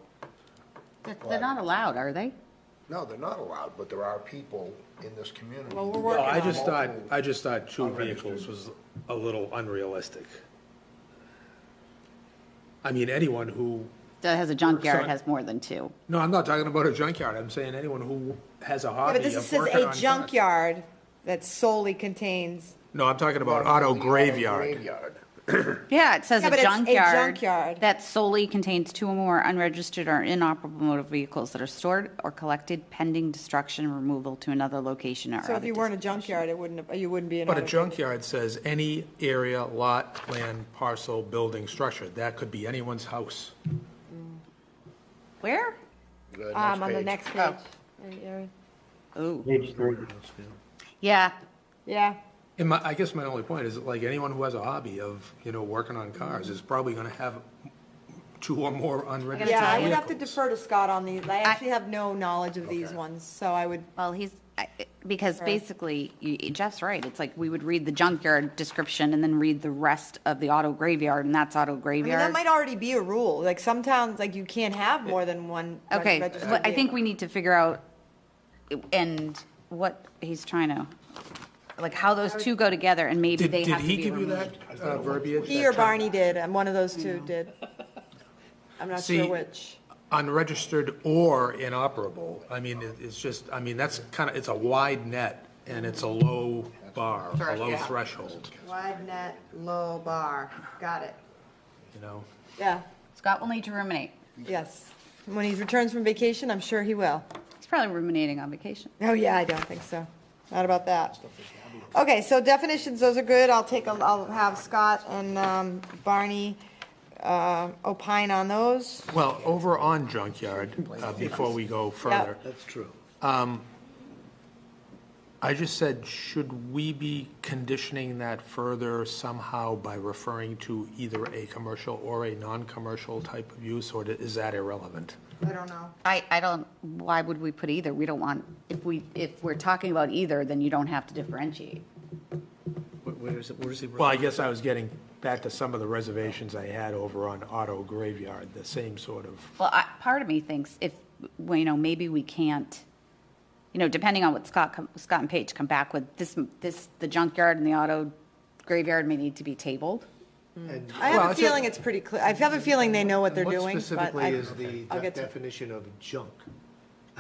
They're not allowed, are they? No, they're not allowed, but there are people in this community. Well, we're well, working I on just it. thought, I just thought 2 vehicles was a little unrealistic. I mean, anyone who, That has a junkyard Sorry. has more than 2. no, I'm not talking about a junkyard, I'm saying anyone who has a Yeah, hobby but this of says working on a cars. junkyard that solely contains, No, I'm talking about auto graveyard. Graveyard. Yeah, it says Yeah, a but it's a junkyard. junkyard. That solely contains 2 or more unregistered or inoperable motor vehicles that are stored or collected pending destruction and removal to another location or so if other you weren't a junkyard, you wouldn't be an But a auto. junkyard says any area, lot, land, parcel, building, structure. That could be anyone's house. Where? Good, On the page. next page. Yeah. Oh, Page 3. yeah. Yeah, And I guess my only point is that like anyone who has a hobby of, working on cars is probably gonna have 2 or more unregistered yeah, I would vehicles. have to defer to Scott on these. I actually have no knowledge of these ones, so I would, Well, because basically, Jeff's right. It's like we would read the junkyard description and then read the rest of the auto graveyard, and that's auto I mean, that graveyard. might already be a rule. Like some towns, like you can't have more than one Okay, registered but I think vehicle. we need to figure out, and what he's trying to, like, how those 2 go together, and maybe Did they have to be he give you removed. that verbiage? He or Barney did, and one of those 2 did. I'm not See, sure which. Unregistered or inoperable. I mean, it's just, I mean, that's kind of, it's a wide net and it's a low bar, a low threshold, Wide net, low bar. Got it. Yeah, Scott will need to ruminate. yes. When he returns from vacation, I'm sure he will. He's probably ruminating on vacation. Oh, yeah, I don't think so. Not about that. Okay, so definitions, those are good. I'll have Scott and Barney opine on those. Well, over on junkyard, before we go further. That's true. I just said, should we be conditioning that further somehow by referring to either a commercial or a non-commercial type of use, or is that irrelevant? I don't know. I don't, why would we put either? We don't want, if we're talking about either, then you don't have to differentiate. Where is he? Well, I guess I was getting back to some of the reservations I had over on auto graveyard, the same sort of. Well, part of me thinks if, well, maybe we can't, depending on what Scott and Paige come back with, the junkyard and the auto graveyard may need to be tabled. I have a feeling it's pretty clear. I have a feeling they know what they're doing, What but specifically is I'll the get to- definition of junk?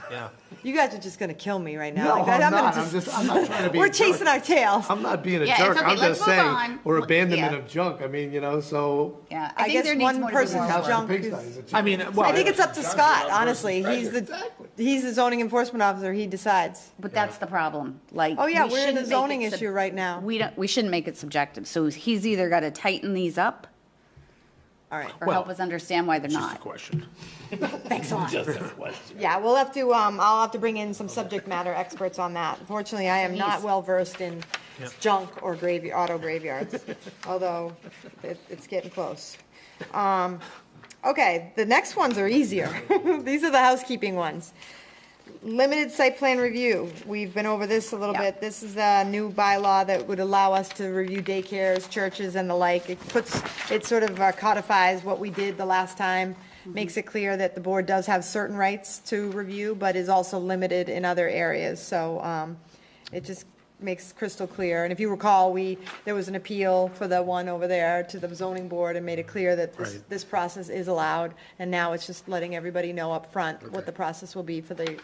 Yeah. you guys are just gonna kill me right now. No, Like, I'm gonna not. I'm not trying to be. We're a jerk. chasing our tails. I'm not being a Yeah, it's jerk. okay. I'm Let's just move saying, on. or abandonment Yeah. of junk. I mean, so. Yeah, I I think guess there needs one more to be person's more. junk Pigsty is- is a junk. I mean, well. I think it's up to Scott, honestly. Exactly. He's the zoning enforcement officer. He decides. But that's the problem, like. Oh, yeah, we we're in a shouldn't make zoning it issue right now. We shouldn't make it subjective, so he's either gotta tighten these up All right. or help us understand why they're Just a not. question. Thanks a lot. Just a question. Yeah, we'll have to, I'll have to bring in some subject matter experts on that. Unfortunately, I am not Please. well-versed in junk or auto graveyards, although it's getting close. Okay, the next ones are easier. These are the housekeeping ones. Limited site plan review. We've been over this a little Yeah. bit. This is a new bylaw that would allow us to review daycares, churches, and the like. It sort of codifies what we did the last time, makes it clear that the board does have certain rights to review, but is also limited in other areas. So It just makes crystal clear. And if you recall, there was an appeal for the one over there to the zoning board and made it clear that Right. this process is allowed. And now it's just letting everybody know up front what Okay. the process will be for the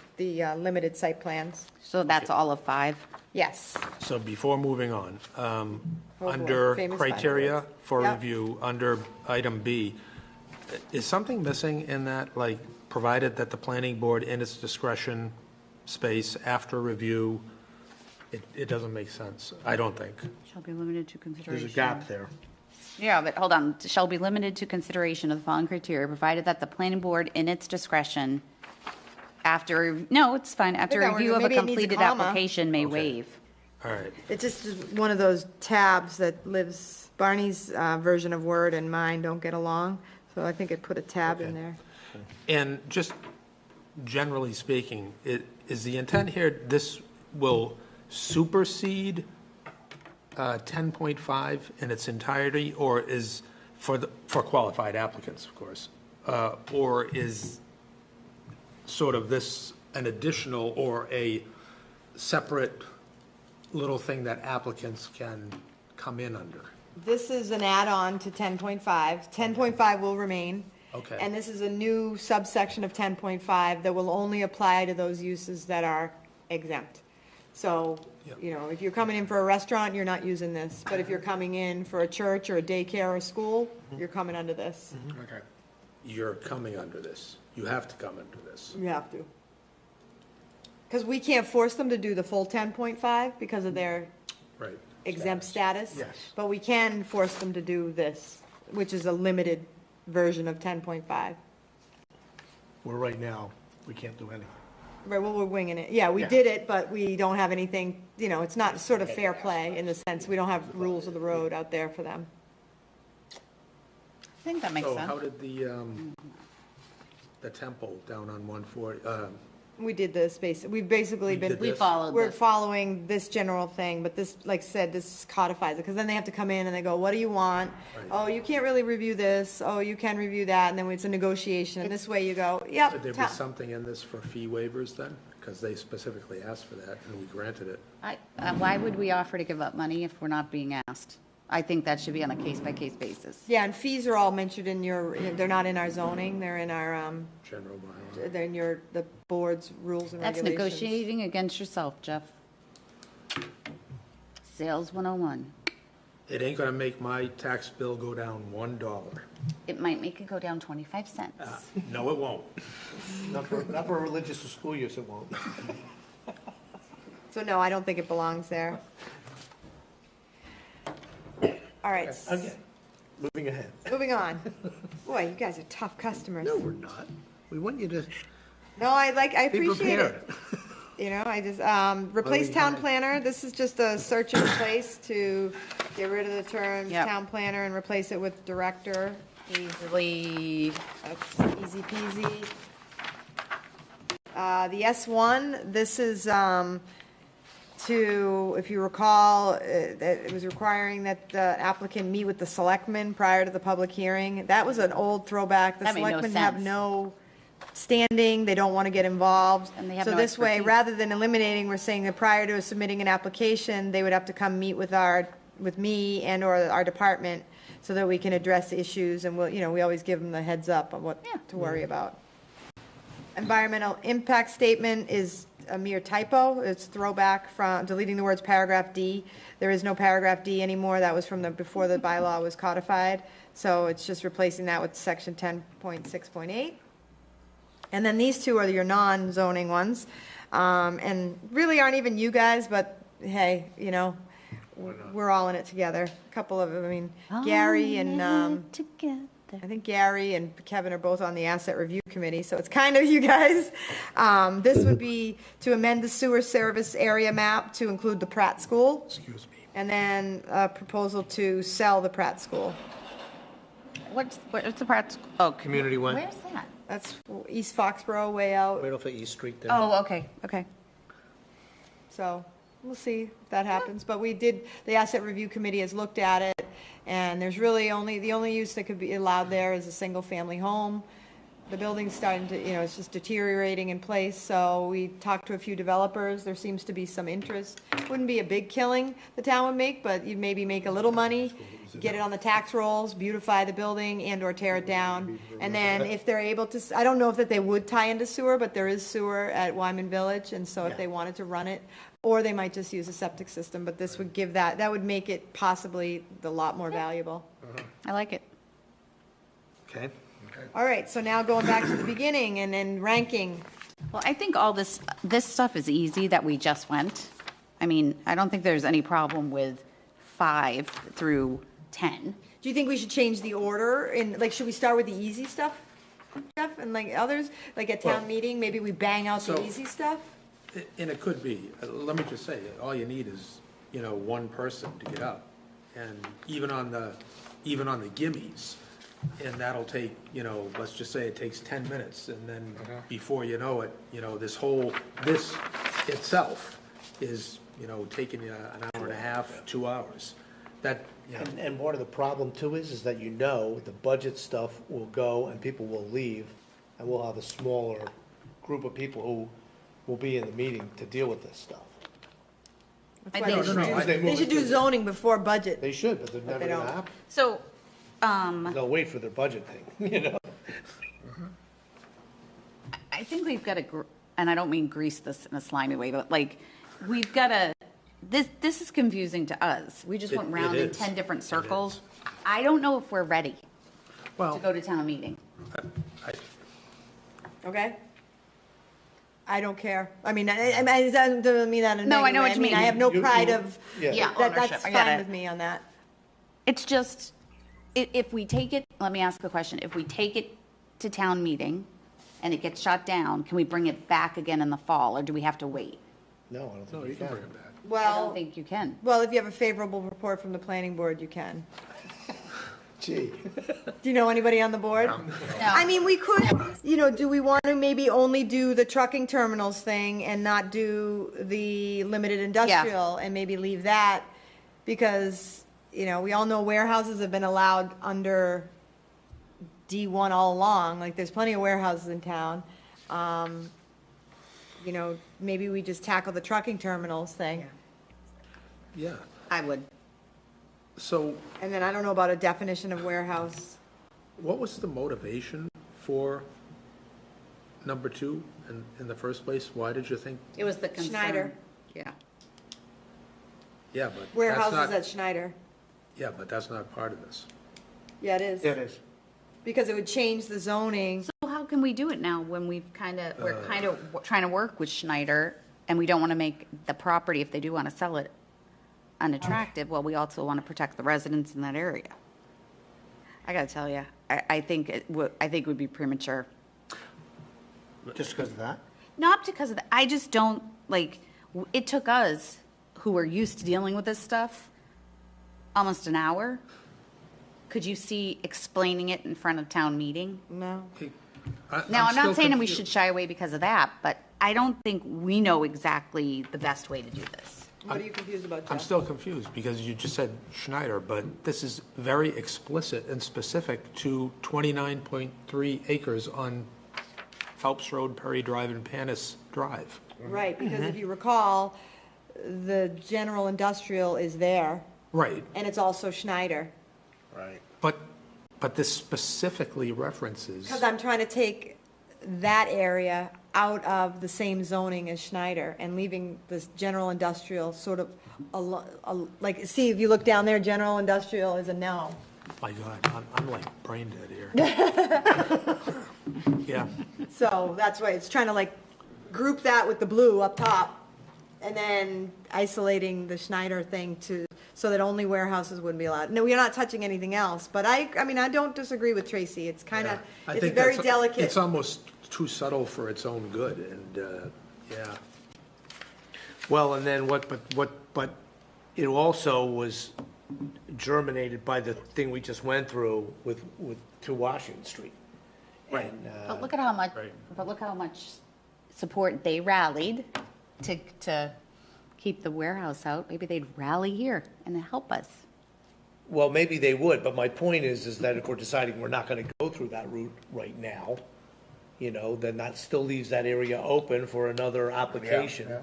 limited site plans. So that's all of 5? Yes. So before moving on, boy, under famous final criteria words. for Yep. review, under item B, is something missing in that, like, provided that the planning board in its discretion space after review, it doesn't make sense, I don't think. Shall be limited to consideration. There's a gap there. Yeah, but hold on, shall be limited to consideration of the following criteria, provided that the planning board in its discretion no, it's fine, after that review of a maybe it needs a completed comma. application may Okay. waive. All right, It just is one of those tabs that lives, Barney's version of Word and mine don't get along, so I think it put a tab in Okay. there. and just generally speaking, is the intent here, this will supersede 10.5 in its entirety, or is, for qualified applicants, of course, or is sort of this an additional or a separate little thing that applicants can come in under? This is an add-on to 10.5. 10.5 will remain. Okay. And this is a new subsection of 10.5 that will only apply to those uses that are exempt. So, Yep. if you're coming in for a restaurant, you're not using this. But if you're coming in for a church or a daycare or a school, you're coming under this. Okay. You're coming under this. You have to come under this. You have to. Because we can't force them to do the full 10.5 because of their Right. exempt status. Yes. But we can force them to do this, which is a limited version of 10.5. Where right now, we can't do anything. Right, well, we're winging it. Yeah, we Yeah. did it, but we don't have anything, it's not sort of fair play in the sense, we don't have rules of the road out there for them. I think that makes So sense. how did the temple down on 140, We did the space, we've basically We been. did We this. followed We're this. following this general thing, but this, like I said, this codifies it, because then they have to come in and they go, what do you want? Right. Oh, you can't really review this, oh, you can review that, and then it's a negotiation, and this way you go, yep. should there be ta- something in this for fee waivers then? Because they specifically asked for that, and we granted it. Why would we offer to give up money if we're not being asked? I think that should be on a case-by-case basis. Yeah, and fees are all mentioned in they're not in our zoning, they're in our, General bylaw. they're in the board's rules and That's regulations. negotiating against yourself, Jeff. Sales 101. It ain't gonna make my tax bill go down $1. It might make it go down 25 cents. No, it won't. Not for religious or school use, it won't. So no, I don't think it belongs there. All right, Okay, moving ahead. moving on. Boy, you guys are tough customers. No, we're not. We want you to No, I be appreciate prepared. it. I just, replace town planner, this is just a search and replace to get rid of the terms Yep. town planner and replace it with director. Easily, That's easy peasy. The S1, this is if you recall, that it was requiring that the applicant meet with the selectmen prior to the public hearing. That was an old throwback. The That made no selectmen have sense. no standing, they don't want to get involved. And they have So no this way, expertise. rather than eliminating, we're saying that prior to submitting an application, they would have to come meet with me and/or our department so that we can address issues, and we always give them the heads up on what Yeah. to worry about. Environmental impact statement is a mere typo. It's throwback from deleting the words paragraph D. There is no paragraph D anymore. That was from before the bylaw was codified. So it's just replacing that with section 10.6.8. And then these two are your non-zoning ones. And really aren't even you guys, but hey, we're all in it together. A couple of them, Gary and, together. I think Gary and Kevin are both on the asset review committee, so it's kind of you guys. This would be to amend the sewer service area map to include the Pratt School, Excuse me. and then a proposal to sell the Pratt School. What's the part? Oh, Community one. Where's that? That's East Foxborough, way out. Right off of East Street there. Oh, okay. Okay. So we'll see if that happens. But the asset review committee has looked at it, and there's really the only use that could be allowed there is a single-family home. The building's starting to, it's just deteriorating in place, so we talked to a few developers. There seems to be some interest. Wouldn't be a big killing the town would make, but you'd maybe make a little money, get it on the tax rolls, beautify the building and/or tear it down. And then if they're able to, I don't know if that they would tie into sewer, but there is sewer at Wyman Village, and so if they wanted to run it, or they might just use a septic system, but this would give that would make it possibly a lot more valuable. I like it. Okay. All right, so now going back to the beginning and then ranking. Well, I think all this stuff is easy that we just went. I mean, I don't think there's any problem with 5 through 10. Do you think we should change the order? Should we start with the easy stuff, Jeff, and others? Like at town Well, meeting, maybe we bang out the so- easy stuff? And it could be, let me just say, all you need is, one person to get up. And even on the gimmies, and that'll take, let's just say it takes 10 minutes, and then before you know it, this itself is, taking you an hour and a half, 2 hours. That, And part of the problem too is that the budget stuff will go and people will leave, and we'll have a smaller group of people who will be in the meeting to deal with this stuff. I That's why think, they should do zoning before budget. They should, but they're But never they gonna don't. happen. so, They'll wait for their budget thing, I think we've got to, and I don't mean grease this in a slimy way, but we've got to, this is confusing to us. We just went It round in is. 10 different circles. I don't know if we're ready to well, go to town meeting. Okay? I don't care. I mean, I don't mean that in a No, I negative know way. what you mean. I have no pride of, Yeah, that's ownership. I get fine it. with me on that. It's just, if we take it, let me ask a question. If we take it to town meeting and it gets shot down, can we bring it back again in the fall, or do we have to wait? No, I don't no, think you you can can. bring it back. I don't Well, think you can. if you have a favorable report from the planning board, you can. Gee. Do you know anybody on the board? I mean, we could, do we want to maybe only do the trucking terminals thing and not do the limited industrial and maybe leave that? Because, we all know warehouses have been allowed under D1 all along. There's plenty of warehouses in town. Maybe we just tackle the trucking terminals thing. Yeah, I would. so And then I don't know about a definition of warehouse. what was the motivation for number 2 in the first place? Why did you think, It was the concern. Schneider. Yeah. yeah, but that's Warehouses not, at Schneider. yeah, but that's not part of this. Yeah, it is. It is. Because it would change the zoning. So how can we do it now when we're kind of trying to work with Schneider, and we don't want to make the property, if they do want to sell it, unattractive? Well, we also want to protect the residents in that area. I got to tell you, I think it would be premature. Just because of that? Not because of that. I just don't it took us, who are used to dealing with this stuff, almost an hour. Could you see explaining it in front of town meeting? No. Now, I'm still not saying that we confused. should shy away because of that, but I don't think we know exactly the best way to do this. What are you confused about, Jeff? I'm still confused because you just said Schneider, but this is very explicit and specific to 29.3 acres on Phelps Road, Perry Drive, and Panis Drive. Right, because if you recall, the general industrial is there, Right, and it's also Schneider. Right. but this specifically references, Because I'm trying to take that area out of the same zoning as Schneider and leaving this general industrial sort of, see, if you look down there, general industrial is a no. my God, I'm like brain dead here. Yeah, So that's why it's trying to group that with the blue up top, and then isolating the Schneider thing so that only warehouses wouldn't be allowed. No, we are not touching anything else, but I don't disagree with Tracy. It's kind of, I it's a think very that's- delicate. It's almost too subtle for its own good, and, yeah. Well, and then but it also was germinated by the thing we just went through to Washington Street. Right. And, But look how much support they rallied to keep the warehouse out. Maybe they'd rally here and help us. Well, maybe they would, but my point is that if we're deciding we're not gonna go through that route right now, then that still leaves that area open for another application. Yeah.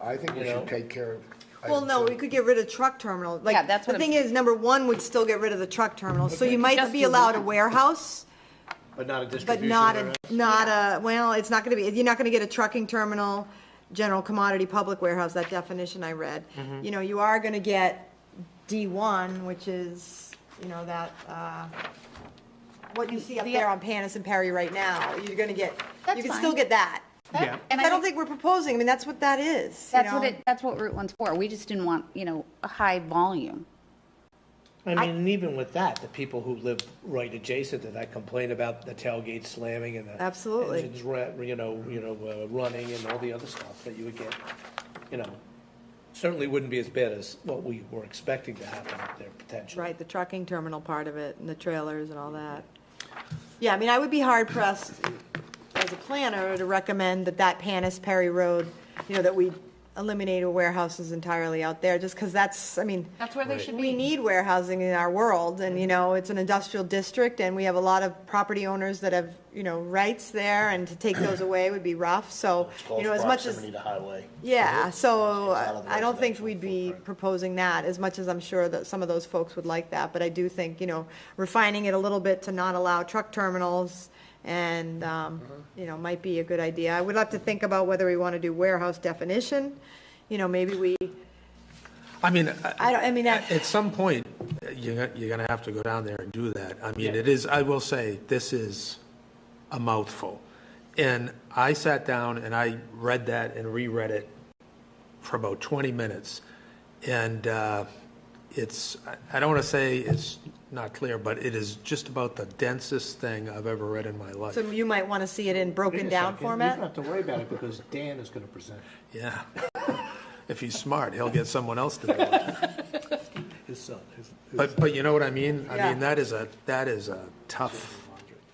I think we You know? should take care of. Well, no, we could get rid of truck terminal. Like, Yeah, that's what the thing is, number one would still get rid of the truck terminal. So you might Just be do allowed a one. warehouse, But not a but distribution. not a, well, it's not gonna be, you're not gonna get a trucking terminal, general commodity public warehouse, that definition I read. You are gonna get D1, which is, that, what you see up there on Panis and Perry right now. You're gonna get, That's you can fine. still get that. Yeah. And I don't think we're proposing, I mean, that's what that is. that's what Route 1's for. We just didn't want, a high volume. I mean, and even with that, the people who live right adjacent to that complain about the tailgate slamming and the Absolutely. engines, running and all the other stuff that you would get. Certainly wouldn't be as bad as what we were expecting to happen up there potentially. Right, the trucking terminal part of it, and the trailers and all that. Yeah, I mean, I would be hard pressed as a planner to recommend that Panis Perry Road, that we eliminate warehouses entirely out there, just because that's That's where they should we need warehousing in our world, and, it's an industrial district, and we have a lot of property owners that have, rights there, and to take those away would be rough, so, as much as. Proximity to highway. Yeah, so It's out of the I don't think residential we'd be footprint. proposing that, as much as I'm sure that some of those folks would like that. But I do think, refining it a little bit to not allow truck terminals and, might be a good idea. I would have to think about whether we want to do warehouse definition. Maybe we, I mean, that- at some point, you're going to have to go down there and do that. I mean, it is, I will say, this is a mouthful. And I sat down and I read that and reread it for about 20 minutes. And it's, I don't want to say it's not clear, but it is just about the densest thing I've ever read in my life. so you might want to see it in broken down You format. don't have to worry about it because Dan is going to present. Yeah. If he's smart, he'll get someone else to do it. His son. But you know what I mean? I Yeah. mean, that is a tough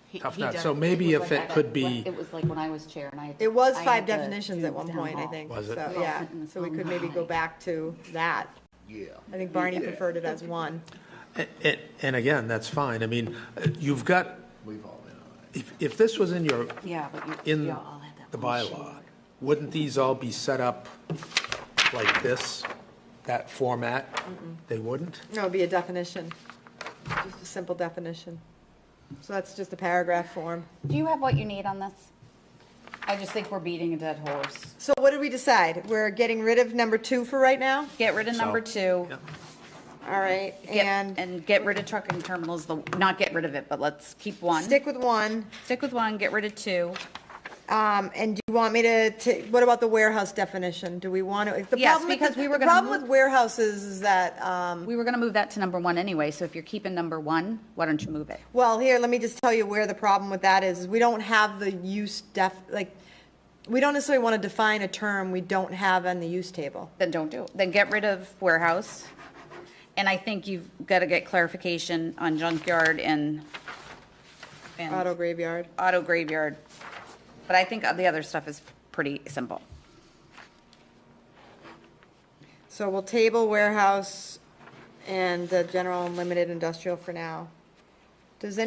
He nut. does. So maybe It was if like it that. could be, It was like when I was chair and I. It was I 5 had to definitions do at one town point, I hall. think. Was it? So, We all yeah, sit in the so we town could maybe hall. go back to that. Yeah. I think Barney preferred it as one. and again, that's fine. I mean, you've got, We've all been on it. if this was in your, Yeah, but in you all had that the one bylaw, shade. wouldn't these all be set up like this, that format? They wouldn't? No, it'd be a definition, just a simple definition. So that's just a paragraph form. Do you have what you need on this? I just think we're beating a dead horse. So what did we decide? We're getting rid of number 2 for right now? Get rid of number 2. Yep. All right, And get rid of trucking terminals, not get rid of it, but let's keep 1. stick with 1. Stick with 1, get rid of 2. And do you want me to, what about the warehouse definition? Do we want to? The Yes, problem with because the- we were The gonna problem move- with warehouses is that, We were going to move that to number 1 anyway, so if you're keeping number 1, why don't you move it? well, here, let me just tell you where the problem with that is. We don't have the use we don't necessarily want to define a term we don't have on the use table. Then don't do it. Then get rid of warehouse. And I think you've got to get clarification on junkyard and Auto graveyard. auto graveyard. But I think the other stuff is pretty simple. So we'll table warehouse and general and limited industrial for now. Does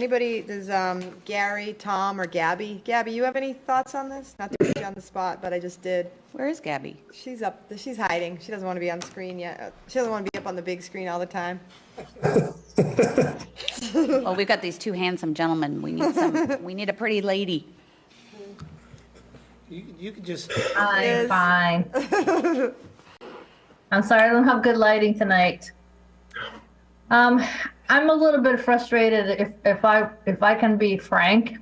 Gary, Tom, or Gabby? Gabby, you have any thoughts on this? Not to put you on the spot, but I just did. Where is Gabby? She's hiding. She doesn't want to be on screen yet. She doesn't want to be up on the big screen all the time. Well, we've got these 2 handsome gentlemen. We need a pretty lady. You could just, Yes. I'm fine. I'm sorry, I don't have good lighting tonight. I'm a little bit frustrated if I can be frank.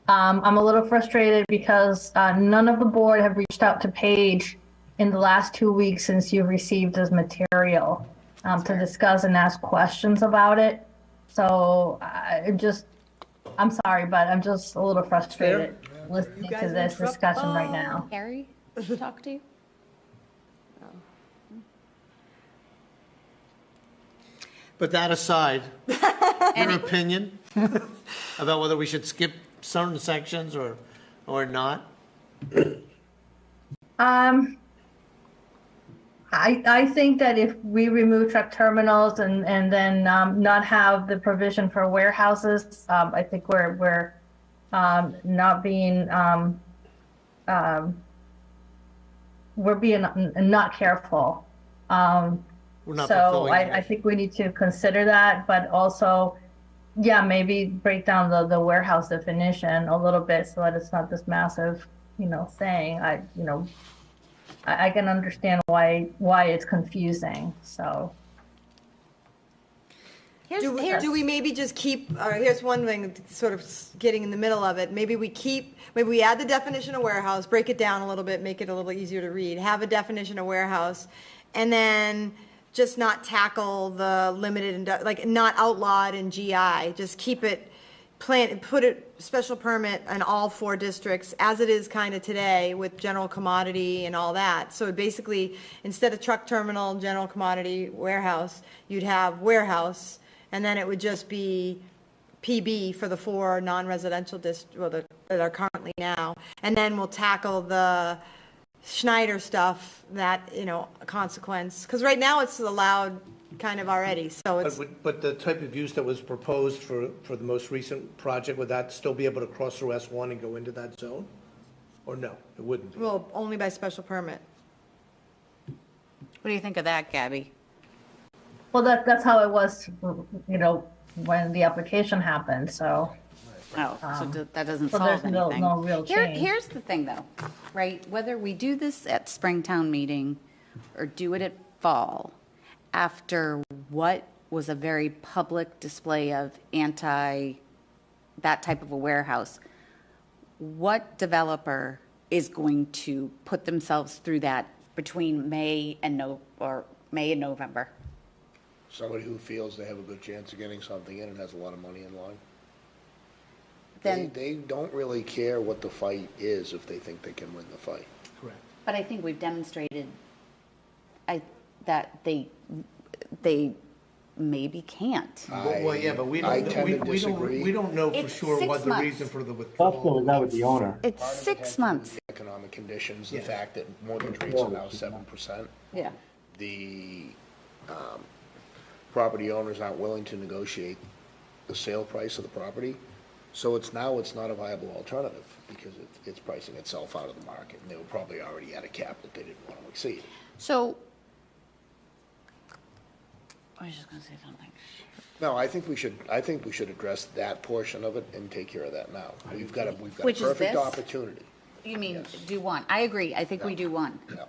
I'm a little frustrated because none of the board have reached out to Paige in the last 2 weeks since you received this material to discuss and ask questions about it. So I'm sorry, but I'm just a little frustrated listening guys to this interrupt- discussion right now. Harry, talk to you? but that aside, your opinion about whether we should skip certain sections or not? I think that if we remove truck terminals and then not have the provision for warehouses, I think we're not being, we're being not careful. We're not So fulfilling the I think we need to consider that, but also, yeah, maybe break down the warehouse definition a little bit so that it's not this massive, thing. I can understand why it's confusing, so. Do we maybe just keep, here's one thing, sort of getting in the middle of it, maybe we add the definition of warehouse, break it down a little bit, make it a little easier to read, have a definition of warehouse, and then just not tackle the limited, like, not outlawed in GI, just keep it, put it, special permit in all 4 districts, as it is kind of today with general commodity and all that. So basically, instead of truck terminal, general commodity, warehouse, you'd have warehouse, and then it would just be PB for the 4 non-residential that are currently now. And then we'll tackle the Schneider stuff, that, consequence. Because right now it's allowed kind of already, so it's, But the type of use that was proposed for the most recent project, would that still be able to cross through S1 and go into that zone? Or no, it wouldn't be? well, only by special permit. What do you think of that, Gabby? Well, that's how it was, when the application happened, so. Oh, so that doesn't So there's solve no anything. real change. Here's the thing, though, right? Whether we do this at Springtown meeting or do it at fall, after what was a very public display of that type of a warehouse, what developer is going to put themselves through that between May and November? Somebody who feels they have a good chance of getting something in and has a lot of money in line. Then, They don't really care what the fight is if they think they can win the fight. Correct. but I think we've demonstrated that they maybe can't. Well, yeah, but I tend to disagree. we don't know for It's sure 6 what the months. reason for the Also, withdrawal. is that with the owner? It's Part of it 6 has to do months. with the economic conditions, the Yeah. fact that mortgage rates are now 7%. Yeah. The property owners aren't willing to negotiate the sale price of the property. So it's not a viable alternative because it's pricing itself out of the market. And they were probably already at a cap that they didn't want to exceed. So, I was just going to say something. No, I think we should address that portion of it and take care of that now. We've got a Which is perfect this? opportunity. You mean Yes. do one? I agree. I think we do one. Yeah.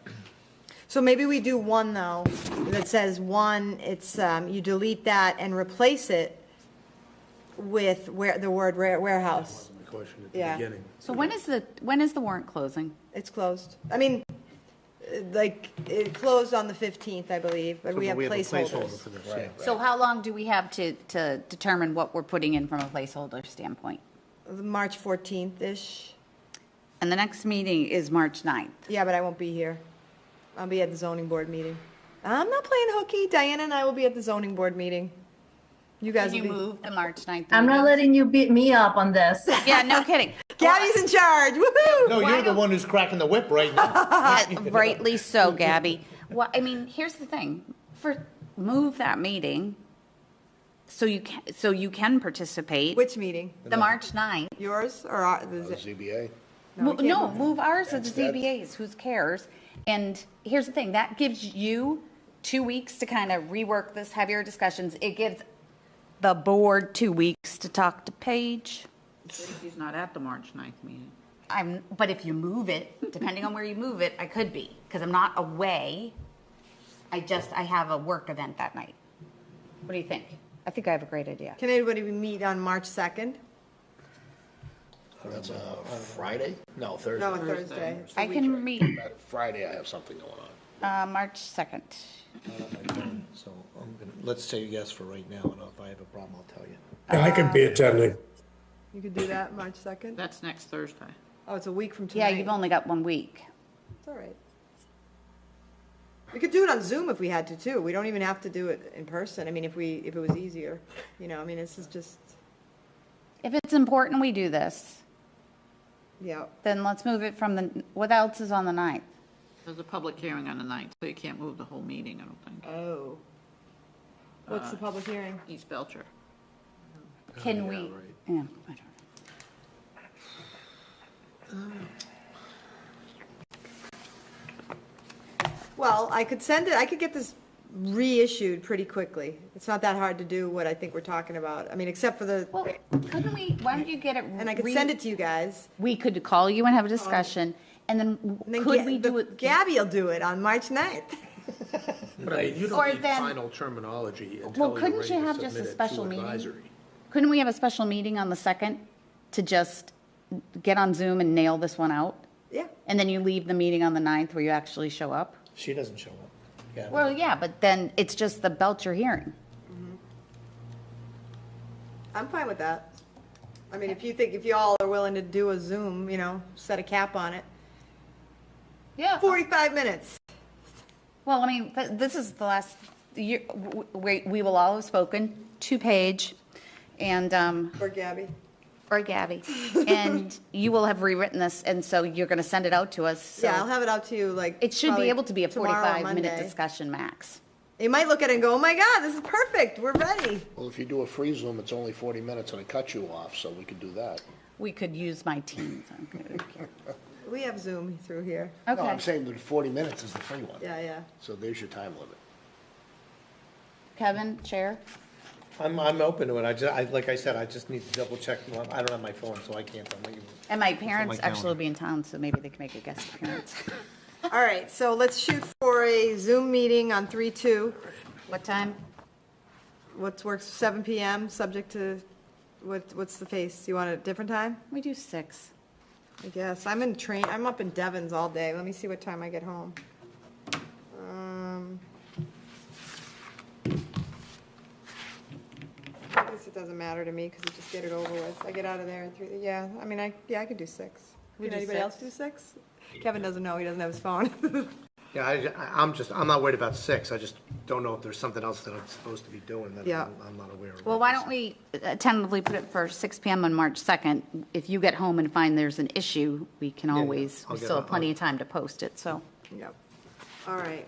So maybe we do 1, though, that says 1, it's, you delete that and replace it with the word warehouse. My question at the Yeah. beginning. So when is the warrant closing? It's closed. I mean, like, it closed on the 15th, I believe, but we have a placeholder placeholders. for this, Right. yeah. So how long do we have to determine what we're putting in from a placeholder standpoint? March 14th-ish. And the next meeting is March 9th. Yeah, but I won't be here. I'll be at the zoning board meeting. I'm not playing hooky. Diana and I will be at the zoning board meeting. You guys Can will you be. move the March 9th? I'm not letting you beat me up on this. Yeah, no kidding. Gabby's in charge. Woohoo! No, you're the one who's cracking the whip right now. Yeah, rightly so, Gabby. Well, I mean, here's the thing. Move that meeting so you can participate. Which meeting? The March 9th. Yours or The ZBA. No, move ours to the That's- ZBAs, who cares? And here's the thing, that gives you 2 weeks to kind of rework this, have your discussions. It gives the board 2 weeks to talk to Paige. He's not at the March 9th meeting. But if you move it, depending on where you move it, I could be, because I'm not away. I have a work event that night. What do you think? I think I have a great idea. Can anybody meet on March 2nd? That's a Friday? No, Thursday. No, Thursday. It's the I week can right. meet, Friday I have something going on. March 2nd. So let's say yes for right now, and if I have a problem, I'll tell you. Yeah, I can be attending. You could do that, March 2nd? That's next Thursday. Oh, it's a week from Yeah, tonight. you've only got 1 week. It's all right. We could do it on Zoom if we had to, too. We don't even have to do it in person. I mean, if it was easier, I mean, this is just, If it's important we do this, yeah. then let's move it from what else is on the 9th? There's a public hearing on the 9th, so you can't move the whole meeting, I don't think. Oh. What's the public hearing? East Belcher. Can we? Yeah, I don't know. Well, I could send it, I could get this reissued pretty quickly. It's not that hard to do what I think we're talking about. I mean, except for the, Well, couldn't we, why don't you get it? and I could send it to you guys. We could call you and have a discussion, and then And then could we do it? Gabby will do it on March 9th. But I mean, you Or don't need then- final terminology Well, until you're couldn't ready you to have just submit a it special to meeting? advisory. Couldn't we have a special meeting on the 2nd to just get on Zoom and nail this one out? Yeah. And then you leave the meeting on the 9th where you actually show up? She doesn't show up. Yeah. Well, yeah, but then it's just the Belcher hearing. I'm fine with that. I mean, if you all are willing to do a Zoom, set a cap on it. Yeah. 45 minutes. Well, I mean, this is the last year, we will all have spoken, 2-page, and, Or Gabby. or Gabby, and you will have rewritten this, and so you're gonna send it out to us, so. Yeah, I'll have it out to you like. It should be probably able to be a tomorrow or 45-minute Monday. discussion max. You might look at it and go, oh my God, this is perfect, we're ready. Well, if you do a free Zoom, it's only 40 minutes and it cuts you off, so we could do that. We could use my Teams. We have Zoom through here. No, I'm Okay. saying that 40 minutes is the free one. Yeah. So there's your time limit. Kevin, Chair? I'm open to it. like I said, I just need to double check. Well, I don't have my phone, so I can't tell you. And my parents actually will be in town, so maybe they can make a guest appearance. All right, so let's shoot for a Zoom meeting on 3/2. What time? What works, 7 PM, subject to, what's the pace? You want it a different time? We do 6. I guess. I'm up in Devon's all day. Let me see what time I get home. I guess it doesn't matter to me because you just get it over with. I get out of there at 3, yeah, I mean, I could do 6. We Can do anybody 6? else do 6? Kevin doesn't know, he doesn't have his phone. Yeah, I'm not worried about 6, I just don't know if there's something else that I'm supposed to be doing that Yeah. I'm not aware of. Well, why don't we tentatively put it for 6 PM on March 2nd? If you get home and find there's an issue, we can Yeah, always, I'll we get still it. have plenty of time to post it, so. Yep. All right,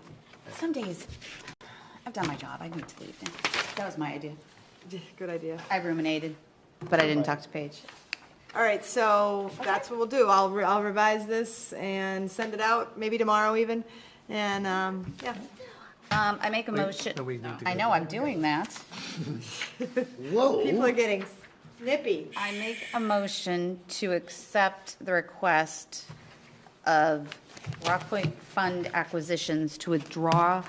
Some days, I've done my job, I need to leave now. That was my idea. good idea. I ruminated, but I didn't talk to Paige. All right, so that's what we'll do. I'll revise this and send it out, maybe tomorrow even, and, yeah. I make a motion, no, we need to I go know, I'm doing that. Whoa. People are getting snippy. I make a motion to accept the request of Rock Point Fund Acquisitions to withdraw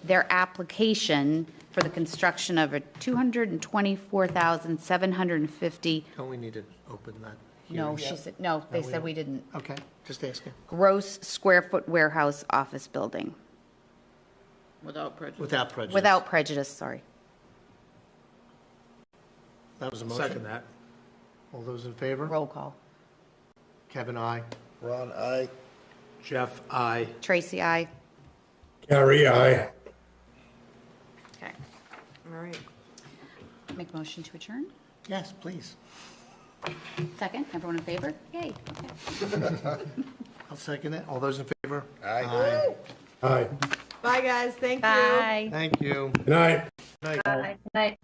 their application for the construction of a 224,750, Don't we need to open that? no, hearing? she said, no, they we said don't. we didn't, Okay, just asking. gross square foot warehouse office building, Without prejudice. Without prejudice. without prejudice, sorry. That was a motion. Second that. All those in favor? Roll call. Kevin, aye. Ron, aye. Jeff, I. Tracy, I. Carrie, aye. Okay. All right. Make a motion to adjourn? Yes, please. Second, everyone in favor? Yay, okay. I'll second it. All those in favor? Aye. Aye. Bye, guys, thank you. Bye. Thank you. Good night. Good night.